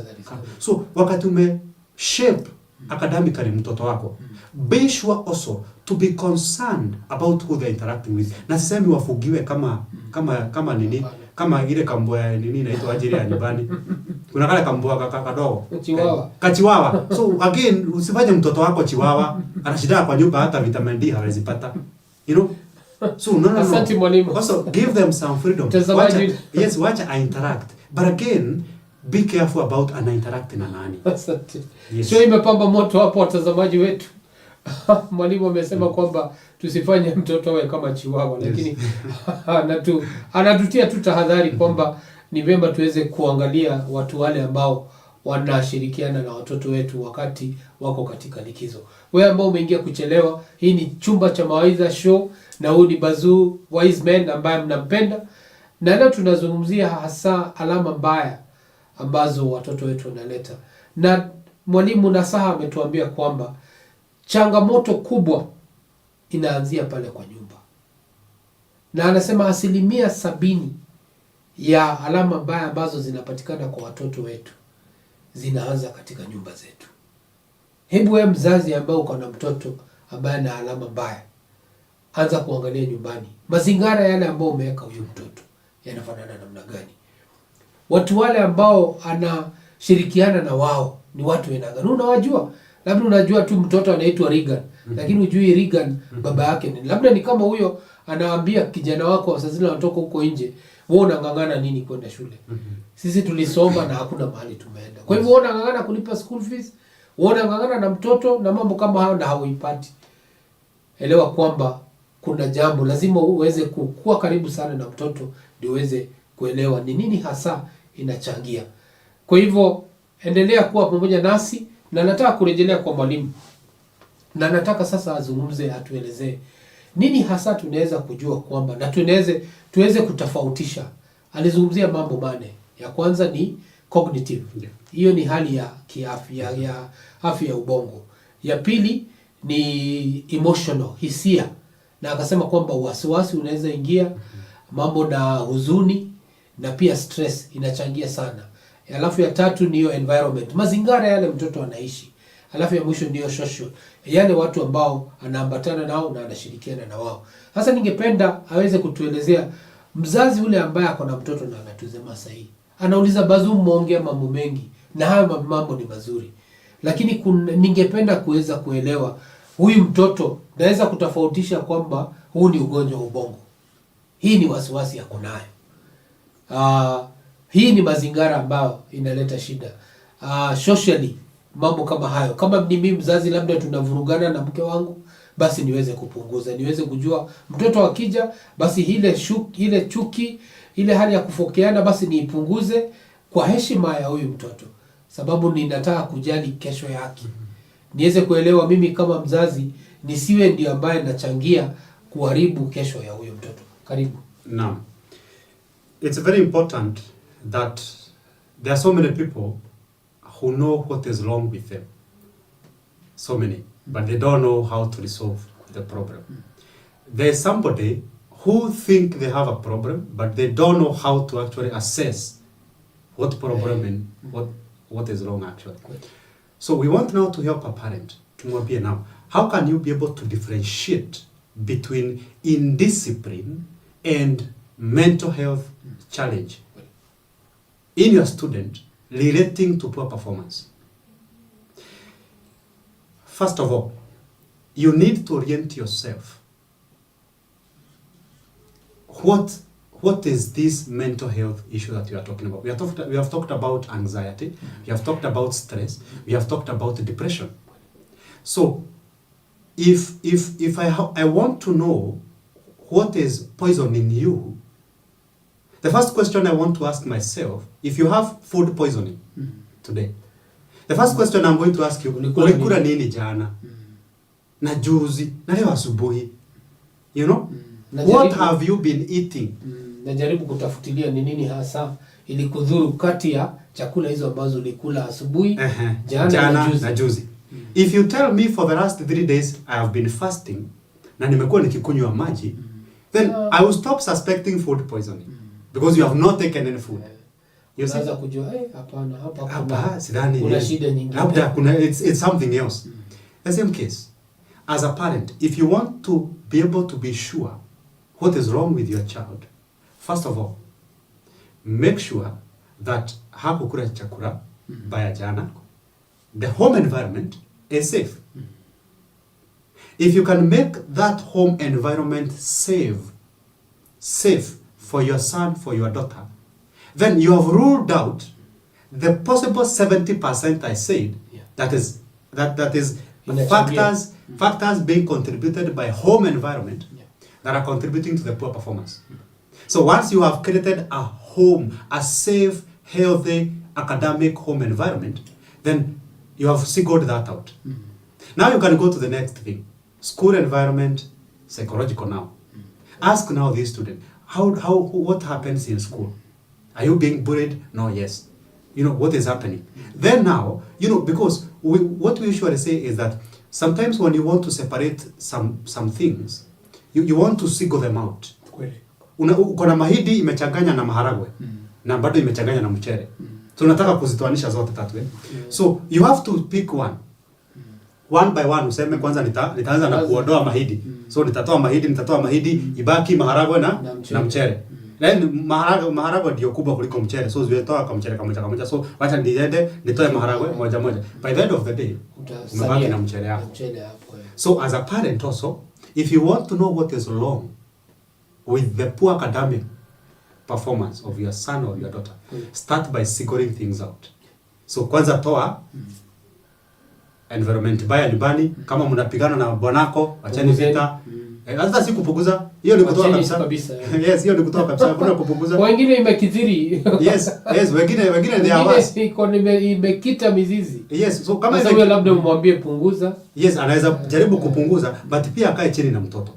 So wakati shape academically mtoto wako, be sure also to be concerned about who they are interacting with. Na sisemi wafugiwe kama nini, kama ile kambo ya nini inaitwa ajili ya nyumbani. Kuna kale kambo kadogo. Kachiwawa. So again, usifanye mtoto wako chiwawa, anashida kwa nyumba hata vitamin D hawezi pata. So no. Asante mwalimu. Also give them some freedom. Watch I interact. But again, be careful about interacting na nani. Asante. Yes. Sio imepamba moto hapo watazamaji wetu. Mwalimu amesema kwamba tusifanye mtoto awe kama chiwawa, lakini anatutia tu tahadhari kwamba ni vyema tuweze kuangalia watu wale ambao wanashirikiana na watoto wetu wakati wako katika likizo. Wewe ambao umeingia kuchelewa, hii ni Chumba cha Mawaidha show na huu ni Bazuu Wise Men ambaye mnampenda. Na leo tunazungumzia hasa alama mbaya ambazo watoto wetu wanaleta. Na mwalimu Nasaha ametuambia kwamba changamoto kubwa inaanzia pale kwa nyumba. Na anasema 70% ya alama mbaya ambazo zinapatikana kwa watoto wetu zinaanza katika nyumba zetu. Hebu wewe mzazi ambaye uko na mtoto ambaye ana alama mbaya, anza kuangalia nyumbani. Mazingira yale ambao umeweka huyo mtoto yanafanana namna gani? Watu wale ambao anashirikiana na wao ni watu wenye gani? Unawajua? Labda unajua tu mtoto anaitwa Regan, lakini hujui Regan baba yake ni. Labda ni kama huyo anawaambia kijana wako sasa zile anatoka huko nje, wewe unangangana nini kwenda shule? Sisi tulisoma na hakuna mahali tumeenda. Kwa hivyo wewe unangangana kulipa school fees, wewe unangangana na mtoto na mambo kama hayo na hauipati. Elewa kwamba kuna jambo lazima uweze kukua karibu sana na mtoto ndio uweze kuelewa ni nini hasa inachangia. Kwa hivyo endelea kuwa pamoja nasi, na nataka kurejelea kwa mwalimu. Na nataka sasa azungumze, atuelezee nini hasa tunaweza kujua kwamba na tuweze kutofautisha. Alizungumzia mambo mane. Ya kwanza ni cognitive. Hiyo ni hali ya kiafya ya afya ya ubongo. Ya pili ni emotional, hisia. Na akasema kwamba wasiwasi unaweza ingia, mambo na huzuni na pia stress inachangia sana. Alafu ya tatu ni hiyo environment, mazingira yale mtoto anaishi. Alafu ya mwisho ndio social, yale watu ambao anaambatana nao na anashirikiana na wao. Sasa ningependa aweze kutuelezea mzazi ule ambaye ako na mtoto na anatuzema sahihi. Anauliza, Bazuu muongea mambo mengi na hayo mambo ni mazuri, lakini ningependa kuweza kuelewa huyu mtoto naweza kutofautisha kwamba huu ni ugonjwa wa ubongo, hii ni wasiwasi yako nayo, hii ni mazingira ambayo inaleta shida, socially mambo kama hayo. Kama ni mimi mzazi labda tunavurugana na mke wangu, basi niweze kupunguza, niweze kujua mtoto akija basi ile chuki, ile hali ya kufokeana basi niipunguze kwa heshima ya huyu mtoto, sababu ninataka kujali kesho yake. Niweze kuelewa mimi kama mzazi nisiwe ndio ambaye nachangia kuharibu kesho ya huyo mtoto. Karibu. Naam. It's very important that there are so many people who know what is wrong with them. So many, but they don't know how to resolve the problem. There is somebody who think they have a problem, but they don't know how to actually assess what problem and what is wrong actually. So we want now to help a parent. Tumwambie now, how can you be able to differentiate between indiscipline and mental health challenge in your student relating to poor performance? First of all, you need to orient yourself. What is this mental health issue that you are talking about? We have talked about anxiety, we have talked about stress, we have talked about depression. So if I want to know what is poisoning you, the first question I want to ask myself, if you have food poisoning today, the first question I'm going to ask you, ulikula nini jana? Na juzi, na leo asubuhi. You know? What have you been eating? Najaribu kutafutilia ni nini hasa ili kudhuru kati ya chakula hizo ambazo ulikula asubuhi, jana na juzi. If you tell me for the last 3 days I have been fasting na nimekuwa nikikunywa maji, then I will stop suspecting food poisoning because you have not taken any food. Unaweza kujua hapana hapa sidhani kuna shida nyingine. Labda kuna it's something else. The same case. As a parent, if you want to be able to be sure what is wrong with your child, first of all, make sure that hakukula chakula baya jana, the home environment is safe. If you can make that home environment safe for your son, for your daughter, then you have ruled out the possible 70% I said, that is factors being contributed by home environment that are contributing to the poor performance. So once you have created a home, a safe, healthy, academic home environment, then you have singled that out. Now you can go to the next thing. School environment, psychological now. Ask now this student, what happens in school? Are you being bullied? No, yes. You know, what is happening? Then now, you know, because what we usually say is that sometimes when you want to separate some things, you want to single them out. Uko na mahidi imechanganya na maharagwe na bado imechanganya na mchele. So unataka kuzitoanisha zote tatu. So you have to pick one by one. Useme kwanza nitaanza na kuondoa mahidi. So nitatoa mahidi ibaki maharagwe na mchele. Then maharagwe ndio kubwa kuliko mchele. So zitoa kwa mchele kamoja. So wacha nitoe maharagwe moja. By the end of the day umebaki na mchele hapo. So as a parent also, if you want to know what is wrong with the poor academic performance of your son or your daughter, start by figuring things out. So kwanza toa environment baya nyumbani, kama mnapigana na bwanako, acheni vita. Hata si kupunguza, hiyo ni kutoa kabisa. Yes, hiyo ni kutoa kabisa, hakuna kupunguza. Wengine imekithiri. Yes, wengine they are worse. Iko imekita mizizi. Yes, so kama hiyo labda umwambie punguza. Yes, anaweza jaribu kupunguza, but pia akae chini na mtoto.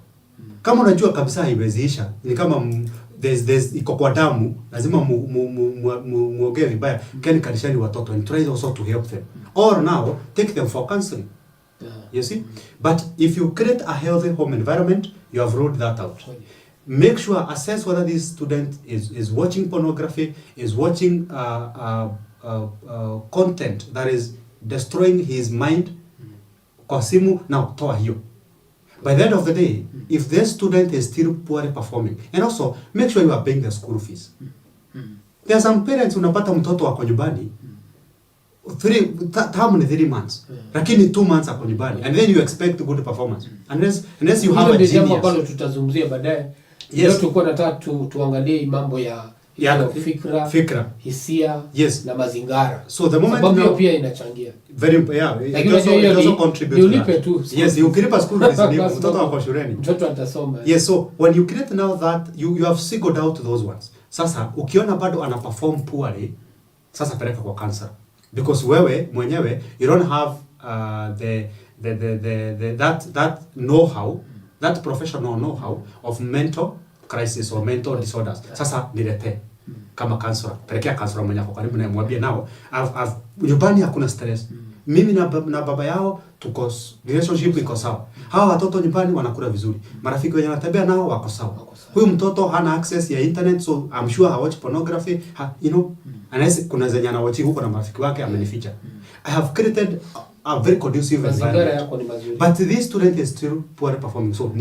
Kama unajua kabisa haiweziisha, ni kama there's iko kwa damu, lazima muongee vibaya, can kalishani watoto and try also to help them. Or now take them for counseling. You see? But if you create a healthy home environment, you have ruled that out. Make sure, assess whether this student is watching pornography, is watching content that is destroying his mind. Kwa simu, now toa hiyo. By the end of the day, if this student is still poorly performing, and also make sure you are paying the school fees. There are some parents unapata mtoto wako nyumbani 3 months, lakini 2 months ako nyumbani, and then you expect good performance unless you have a genius. Jambo ambalo tutazungumzia baadaye. Leo tulikuwa nataka tuangalie mambo ya fikra, hisia na mazingara. So the moment sababu pia inachangia. Very it also contributes. Ulipe tu. Yes, you ukilipa school fees ni mtoto wako shuleni. Mtoto atasoma. Yes, so when you create now that you have singled out those ones. Sasa ukiona bado ana perform poorly, sasa peleka kwa counselor. Because wewe mwenyewe you don't have that know-how, that professional know-how of mental crisis or mental disorders. Sasa nilete kama counselor, pelekea counselor mwenye ako karibu na mwambie nao nyumbani hakuna stress. Mimi na baba yao tuko relationship iko sawa. Hawa watoto nyumbani wanakula vizuri. Marafiki wenye wanatembea nao wako sawa. Huyu mtoto hana access ya internet, so I'm sure ha watch pornography, you know. Unless kuna zenye ana watch huko na marafiki wake amenificha. I have created a very conducive environment. But this student is still poor performing. So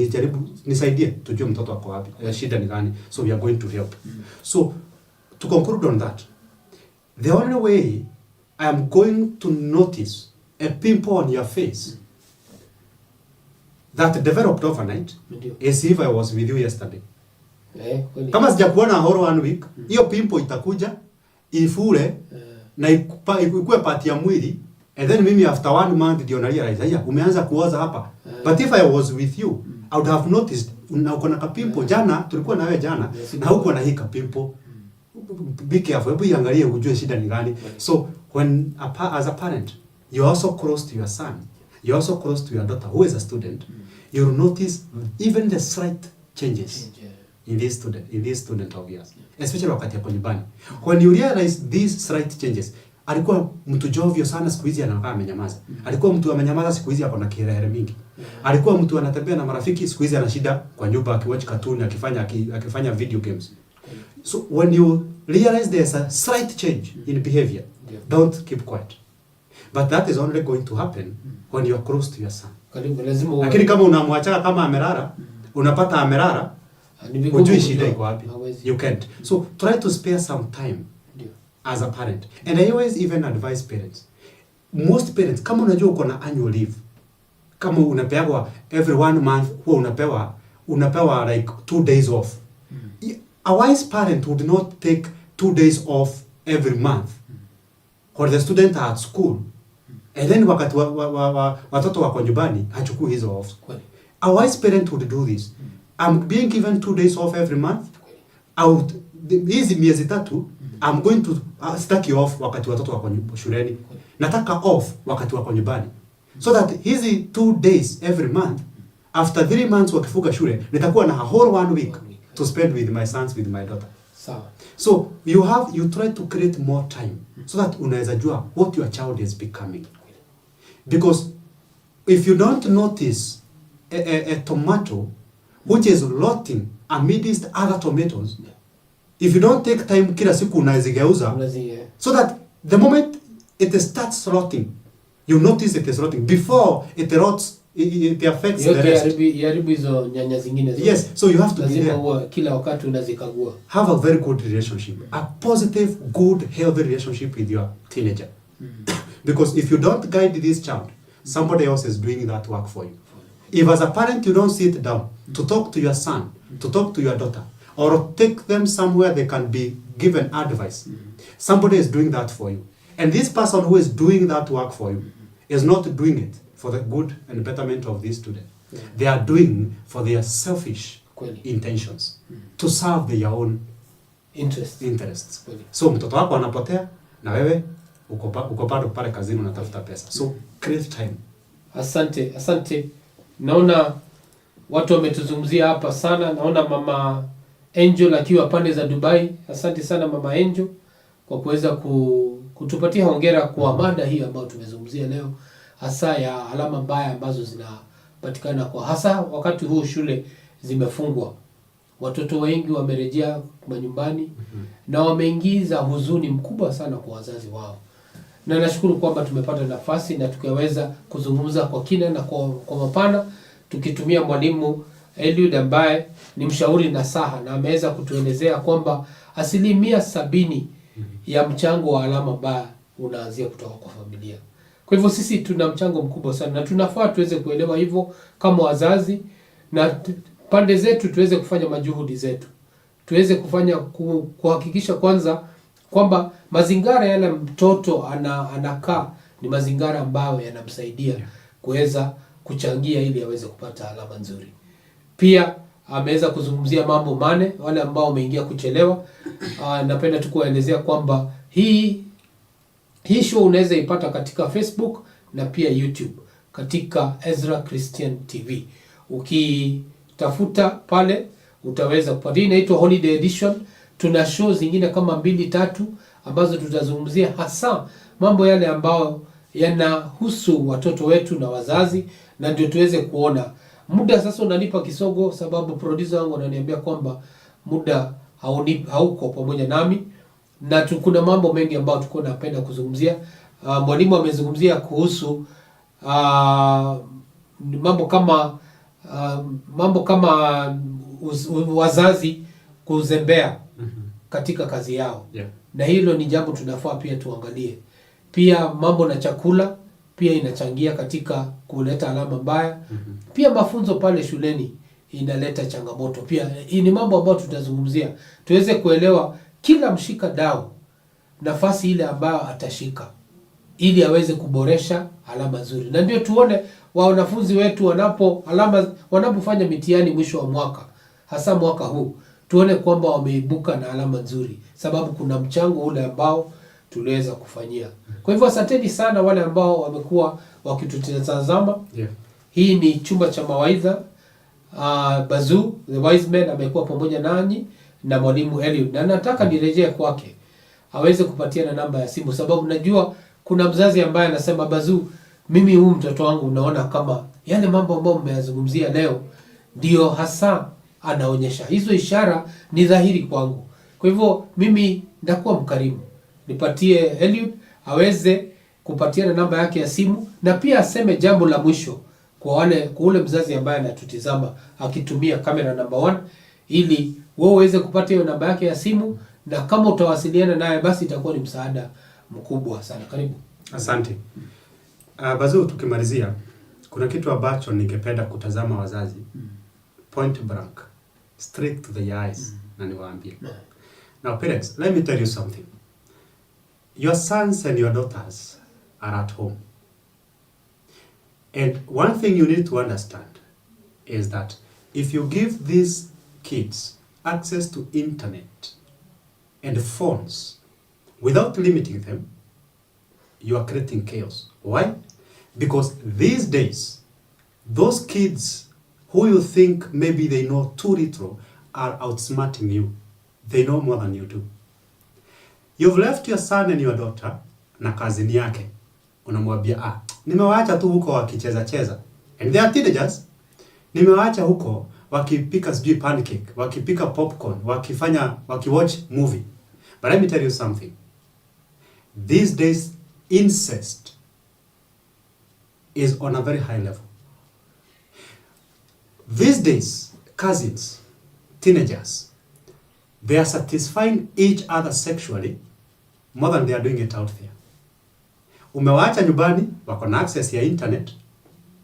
nisaidie tujue mtoto wako wapi. Shida ni gani? So we are going to help. So to conclude on that, the only way I am going to notice a pimple on your face that developed overnight is if I was with you yesterday. Kama sijakuona whole 1 week, hiyo pimple itakuja ifule na ikue part ya mwili, and then mimi after 1 month ndio na realize umeanza kuoza hapa. But if I was with you, I would have noticed uko na pimple. Jana tulikuwa na wewe jana na huko na hii pimple. Be careful, hebu iangalie ujue shida ni gani. So when as a parent, you're also close to your son, you're also close to your daughter who is a student, you'll notice even the slight changes in this student of yours, especially wakati yako nyumbani. When you realize these slight changes, alikuwa mtu jovyo sana, siku hizi anakaa amenyamaza. Alikuwa mtu amenyamaza, siku hizi ako na kelele mingi. Alikuwa mtu anatembea na marafiki, siku hizi ana shida kwa nyumba akiwatch cartoon, akifanya video games. So when you realize there's a slight change in behavior, don't keep quiet. But that is only going to happen when you are close to your son. Lakini kama unamwacha kama amelala, unapata amelala, hujui shida iko wapi. You can't. So try to spare some time as a parent. And I always even advise parents. Most parents, kama unajua uko na annual leave, kama unapewa every 1 month, huwa unapewa like 2 days off. A wise parent would not take 2 days off every month when the student are at school, and then wakati watoto wako nyumbani hachukui hizo off. A wise parent would do this. I'm being given 2 days off every month. Hizi miezi 3 I'm going to staki off wakati watoto wako shuleni. Nataka off wakati wako nyumbani. So that hizi 2 days every month, after 3 months wakifunga shule, nitakuwa na a whole 1 week to spend with my sons, with my daughter. So you try to create more time so that unaweza jua what your child is becoming. Because if you don't notice a tomato which is rotting amidst other tomatoes, if you don't take time kila siku unazigeuza, so that the moment it starts rotting, you notice it is rotting before it rots. It affects the rest. Yaribu hizo nyanya zingine zote. Yes, so you have to be there. Kila wakati unazikagua. Have a very good relationship. A positive, good, healthy relationship with your teenager. Because if you don't guide this child, somebody else is doing that work for you. If as a parent you don't sit down to talk to your son, to talk to your daughter, or take them somewhere they can be given advice, somebody is doing that for you. And this person who is doing that work for you is not doing it for the good and betterment of this student. They are doing for their selfish intentions, to serve their own interests. So mtoto wako anapotea na wewe uko pale kazini unatafuta pesa. So create time. Asante. Naona watu wametuzungumzia hapa sana. Naona mama Angel akiwa pande za Dubai. Asante sana mama Angel kwa kuweza kutupatia hongera kwa mada hii ambayo tumezungumzia leo, hasa ya alama mbaya ambazo zinapatikana kwa hasa wakati huu shule zimefungwa. Watoto wengi wamerejea manyumbani na wameingiza huzuni mkubwa sana kwa wazazi wao. Na nashukuru kwamba tumepata nafasi na tukaweza kuzungumza kwa kina na kwa mapana, tukitumia mwalimu Eliud ambaye ni mshauri nasaha, na ameweza kutuelezea kwamba 70% ya mchango wa alama mbaya unaanzia kutoka kwa familia. Kwa hivyo sisi tuna mchango mkubwa sana na tunafaa tuweze kuelewa hivyo kama wazazi, na pande zetu tuweze kufanya majuhudi zetu tuweze kufanya kuhakikisha kwanza kwamba mazingira yale mtoto anakaa ni mazingira ambayo yanamsaidia kuweza kuchangia ili aweze kupata alama nzuri. Pia ameweza kuzungumzia mambo mane, wale ambao wameingia kuchelewa. Napenda tu kuwaelezea kwamba hii show unaweza ipata katika Facebook na pia YouTube katika Ezra Christian TV. Ukitafuta pale utaweza kupata. Hii inaitwa Holiday Edition. Tuna show zingine kama 2-3 ambazo tutazungumzia hasa mambo yale ambayo yanahusu watoto wetu na wazazi, na ndio tuweze kuona. Muda sasa unanipa kisogo, sababu producer wangu ananiambia kwamba muda hauko pamoja nami, na kuna mambo mengi ambayo tuko napenda kuzungumzia. Mwalimu amezungumzia kuhusu mambo kama wazazi kuzembea katika kazi yao. Na hilo ni jambo tunafaa pia tuangalie. Pia mambo na chakula pia inachangia katika kuleta alama mbaya. Pia mafunzo pale shuleni inaleta changamoto. Pia ni mambo ambayo tutazungumzia. Tuweze kuelewa kila mshika dau nafasi ile ambayo atashika ili aweze kuboresha alama nzuri. Na ndio tuone wanafunzi wetu wanapofanya mitihani mwisho wa mwaka, hasa mwaka huu, tuone kwamba wameibuka na alama nzuri, sababu kuna mchango ule ambao tuliweza kufanyia. Kwa hivyo asanteni sana wale ambao wamekuwa wakitutazama. Hii ni chumba cha mawaidha. Bazuu the wise man amekuwa pamoja nanyi na mwalimu Eliud, na nataka nirejee kwake aweze kupatiana namba ya simu, sababu najua kuna mzazi ambaye anasema, Bazuu, mimi huyu mtoto wangu unaona kama yale mambo ambayo mmeyazungumzia leo ndio hasa anaonyesha. Hizo ishara ni dhahiri kwangu. Kwa hivyo mimi ndakuwa mkarimu, nipatie Eliud aweze kupatiana namba yake ya simu, na pia aseme jambo la mwisho kwa ule mzazi ambaye anatutizama akitumia kamera namba 1, ili wewe uweze kupata hiyo namba yake ya simu, na kama utawasiliana naye basi itakuwa ni msaada mkubwa sana. Karibu. Asante. Bazuu, tukimalizia, kuna kitu ambacho ningependa kutazama wazazi point blank, straight to the eyes, na niwaambie. Now parents, let me tell you something. Your sons and your daughters are at home. And one thing you need to understand is that if you give these kids access to internet and phones without limiting them, you are creating chaos. Why? Because these days, those kids who you think maybe they know too little are outsmarting you. They know more than you do. You've left your son and your daughter na kazini yake. Unamwambia, nimewaacha tu huko wakicheza cheza. And they are teenagers. Nimewaacha huko wakipika sijui pancake, wakipika popcorn, wakiwatch movie. But let me tell you something. These days, incest is on a very high level. These days, cousins, teenagers, they are satisfying each other sexually more than they are doing it out there. Umewaacha nyumbani, wako na access ya internet,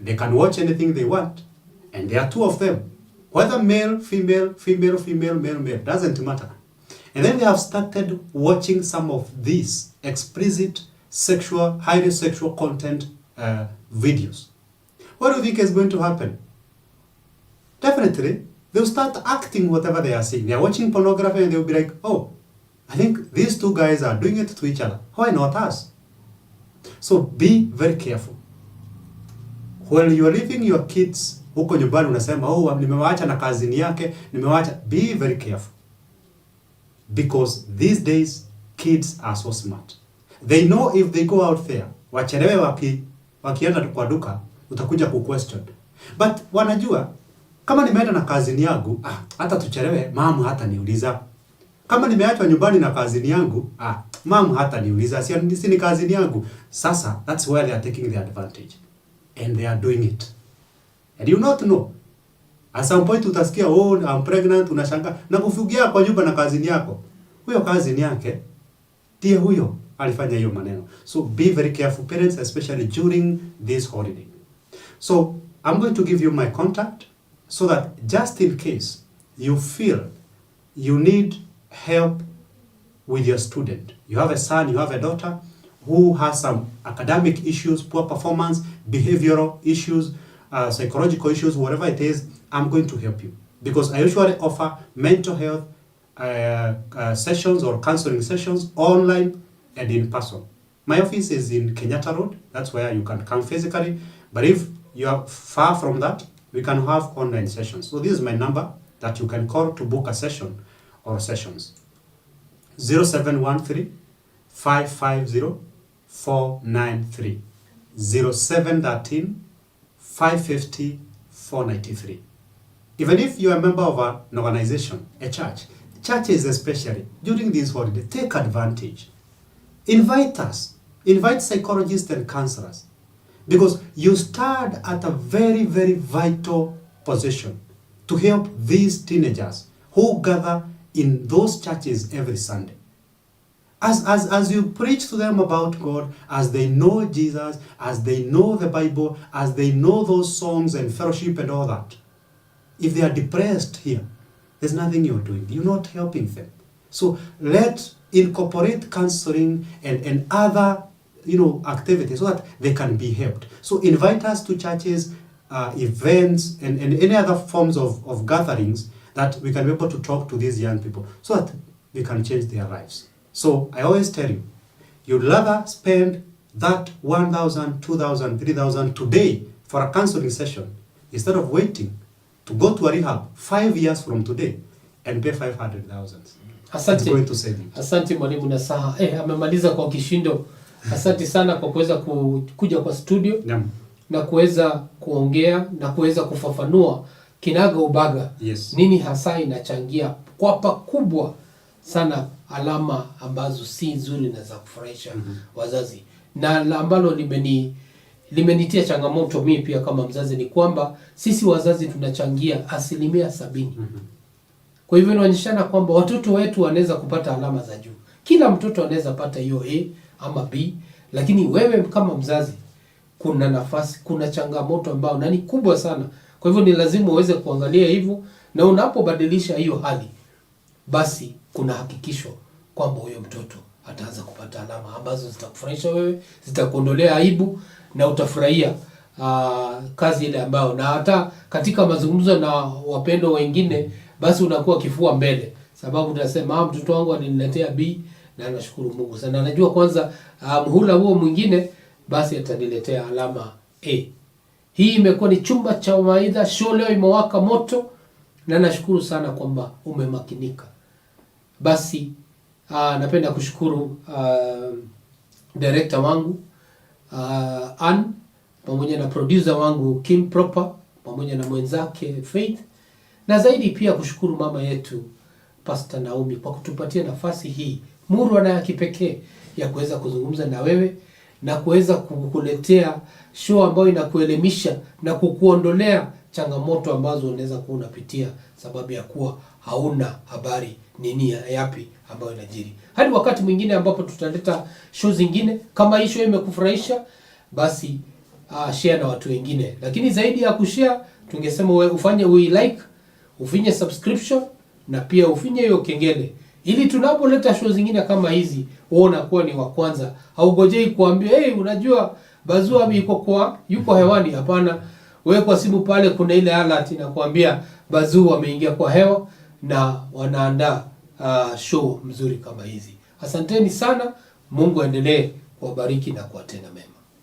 they can watch anything they want, and there are two of them. Whether male, female, female, female, male, male, doesn't matter. And then they have started watching some of these explicit, sexual, highly sexual content videos. What do you think is going to happen? Definitely, they'll start acting whatever they are seeing. They are watching pornography and they'll be like, oh, I think these two guys are doing it to each other. Why not us? So be very careful. When you are leaving your kids huko nyumbani unasema, oh, nimewaacha na kazini yake, nimewaacha. Be very careful. Because these days, kids are so smart. They know if they go out there, wachelewe wakienda kwa duka, utakuja ku-question. But wanajua, kama nimeenda na kazini yangu, hata tuchelewe, mamu hata niuliza. Kama nimeachwa nyumbani na kazini yangu, mamu hata niuliza, si ni kazini yangu. Sasa, that's where they are taking the advantage. And they are doing it. And you not know. At some point utasikia, oh, I'm pregnant, unashanga, na kufugia kwa nyumba na kazini yako. Huyo kazini yake, ndiye huyo alifanya hiyo maneno. So be very careful, parents, especially during this holiday. So I'm going to give you my contact so that just in case you feel you need help with your student. You have a son, you have a daughter who has some academic issues, poor performance, behavioral issues, psychological issues, whatever it is, I'm going to help you. Because I usually offer mental health sessions or counseling sessions online and in person. My office is in Kenyatta Road. That's where you can come physically. But if you are far from that, we can have online sessions. So this is my number that you can call to book a session or sessions. 0713 550 493. 0713 550 493. Even if you are a member of an organization, a church, churches especially, during this holiday, take advantage. Invite us. Invite psychologists and counselors. Because you stand at a very, very vital position to help these teenagers who gather in those churches every Sunday. As you preach to them about God, as they know Jesus, as they know the Bible, as they know those songs and fellowship and all that, if they are depressed here, there's nothing you're doing. You're not helping them. So let's incorporate counseling and other activities so that they can be helped. So invite us to churches, events, and any other forms of gatherings that we can be able to talk to these young people so that we can change their lives. So I always tell you, you'd rather spend that 1,000, 2,000, 3,000 today for a counseling session instead of waiting to go to a rehab 5 years from today and pay 500,000. Asante. It's going to save you. Asante Mwalimu Nasaha. Amemaliza kwa kishindo. Asante sana kwa kuweza kuja kwa studio na kuweza kuongea na kuweza kufafanua kinaga ubaga. Yes. Nini hasa inachangia kwa pakubwa sana alama ambazo si nzuri na za kufurahisha wazazi. Na ambalo limenitia changamoto mimi pia kama mzazi ni kwamba sisi wazazi tunachangia 70%. Kwa hivyo inaonyeshana kwamba watoto wetu wanaweza kupata alama za juu. Kila mtoto anaweza pata hiyo A ama B, lakini wewe kama mzazi kuna nafasi, kuna changamoto ambayo ni kubwa sana. Kwa hivyo ni lazima uweze kuangalia hivyo, na unapobadilisha hiyo hali, basi kuna hakikisho kwamba huyo mtoto ataanza kupata alama ambazo zitakufurahisha wewe, zitakuondolea aibu na utafurahia kazi ile ambayo, na hata katika mazungumzo na wapendo wengine, basi unakuwa kifua mbele, sababu unasema mtoto wangu aliniletea B na nashukuru Mungu sana. Najua kwanza mhula huo mwingine basi ataniletea alama A. Hii imekuwa ni Chumba cha Mawaidha show, leo imewaka moto na nashukuru sana kwamba umemakinika. Basi napenda kushukuru director wangu Ann, pamoja na producer wangu Kim Proper, pamoja na mwenzake Faith, na zaidi pia kushukuru mama yetu Pastor Naomi kwa kutupatia nafasi hii murwa na ya kipekee ya kuweza kuzungumza na wewe na kuweza kukuletea show ambayo inakuelimisha na kukuondolea changamoto ambazo unaweza kuwa unapitia sababu ya kuwa hauna habari nini yapi ambayo inajiri. Hadi wakati mwingine ambapo tutaleta show zingine, kama hii show imekufurahisha, basi share na watu wengine. Lakini zaidi ya kushare, tungesema ufanye like, ufinye subscription na pia ufinye hiyo kengele, ili tunapoleta show zingine kama hizi wewe unakuwa ni wa kwanza. Haugojei kuambia unajua Bazuu yuko hewani. Hapana, wewe kwa simu pale kuna ile alert inakuambia Bazuu ameingia kwa hewa na wanaandaa show mzuri kama hizi. Asanteni sana, Mungu aendelee kuwabariki na kuwatenda mema.